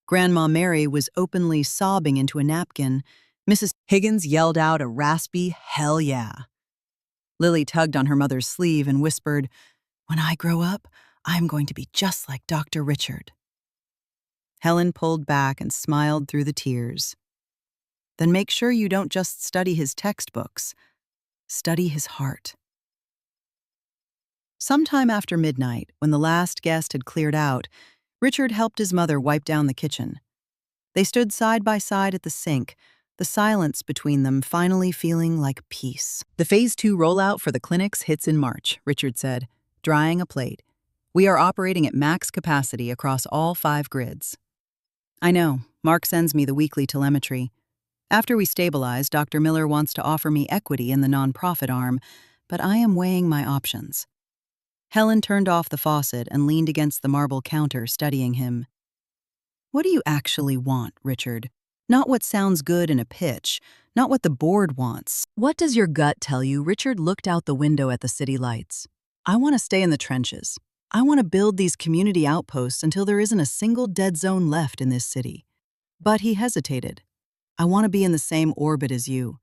Grandma Mary was openly sobbing into a napkin. Mrs. Higgins yelled out a raspy, "Hell yeah." Lily tugged on her mother's sleeve and whispered, "When I grow up, I'm going to be just like Dr. Richard." Helen pulled back and smiled through the tears. "Then make sure you don't just study his textbooks. Study his heart." Sometime after midnight, when the last guest had cleared out, Richard helped his mother wipe down the kitchen. They stood side by side at the sink, the silence between them finally feeling like peace. "The Phase 2 rollout for the clinics hits in March," Richard said, drying a plate. "We are operating at max capacity across all 5 grids." "I know. Mark sends me the weekly telemetry. After we stabilize, Dr. Miller wants to offer me equity in the nonprofit arm, but I am weighing my options." Helen turned off the faucet and leaned against the marble counter, studying him. "What do you actually want, Richard? Not what sounds good in a pitch, not what the board wants. What does your gut tell you?" Richard looked out the window at the city lights. "I want to stay in the trenches. I want to build these community outposts until there isn't a single dead zone left in this city." But he hesitated. "I want to be in the same orbit as you.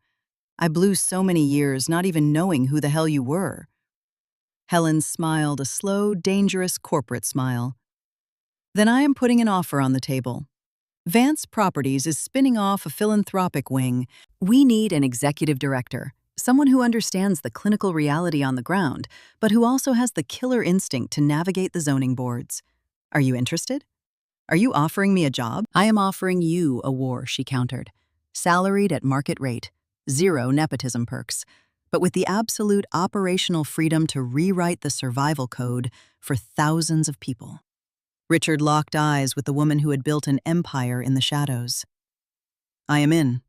I blew so many years not even knowing who the hell you were." Helen smiled, a slow, dangerous corporate smile. "Then I am putting an offer on the table. Vance Properties is spinning off a philanthropic wing. We need an executive director, someone who understands the clinical reality on the ground, but who also has the killer instinct to navigate the zoning boards. Are you interested? Are you offering me a job?" "I am offering you a war," she countered. "Salaried at market rate, 0 nepotism perks, but with the absolute operational freedom to rewrite the survival code for thousands of people." Richard locked eyes with the woman who had built an empire in the shadows. "I am in,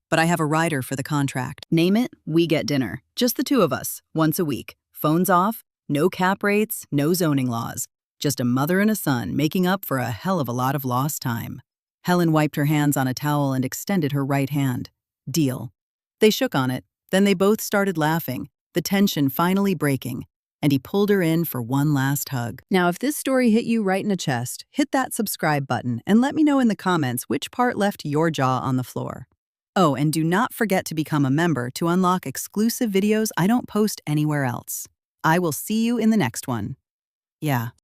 but I have a rider for the contract. Name it, we get dinner. Just the 2 of us, once a week. Phones off, no cap rates, no zoning laws. Just a mother and a son making up for a hell of a lot of lost time." Helen wiped her hands on a towel and extended her right hand. "Deal." They shook on it, then they both started laughing, the tension finally breaking, and he pulled her in for one last hug. Now, if this story hit you right in the chest, hit that subscribe button and let me know in the comments which part left your jaw on the floor. Oh, and do not forget to become a member to unlock exclusive videos I don't post anywhere else. I will see you in the next one. Yeah.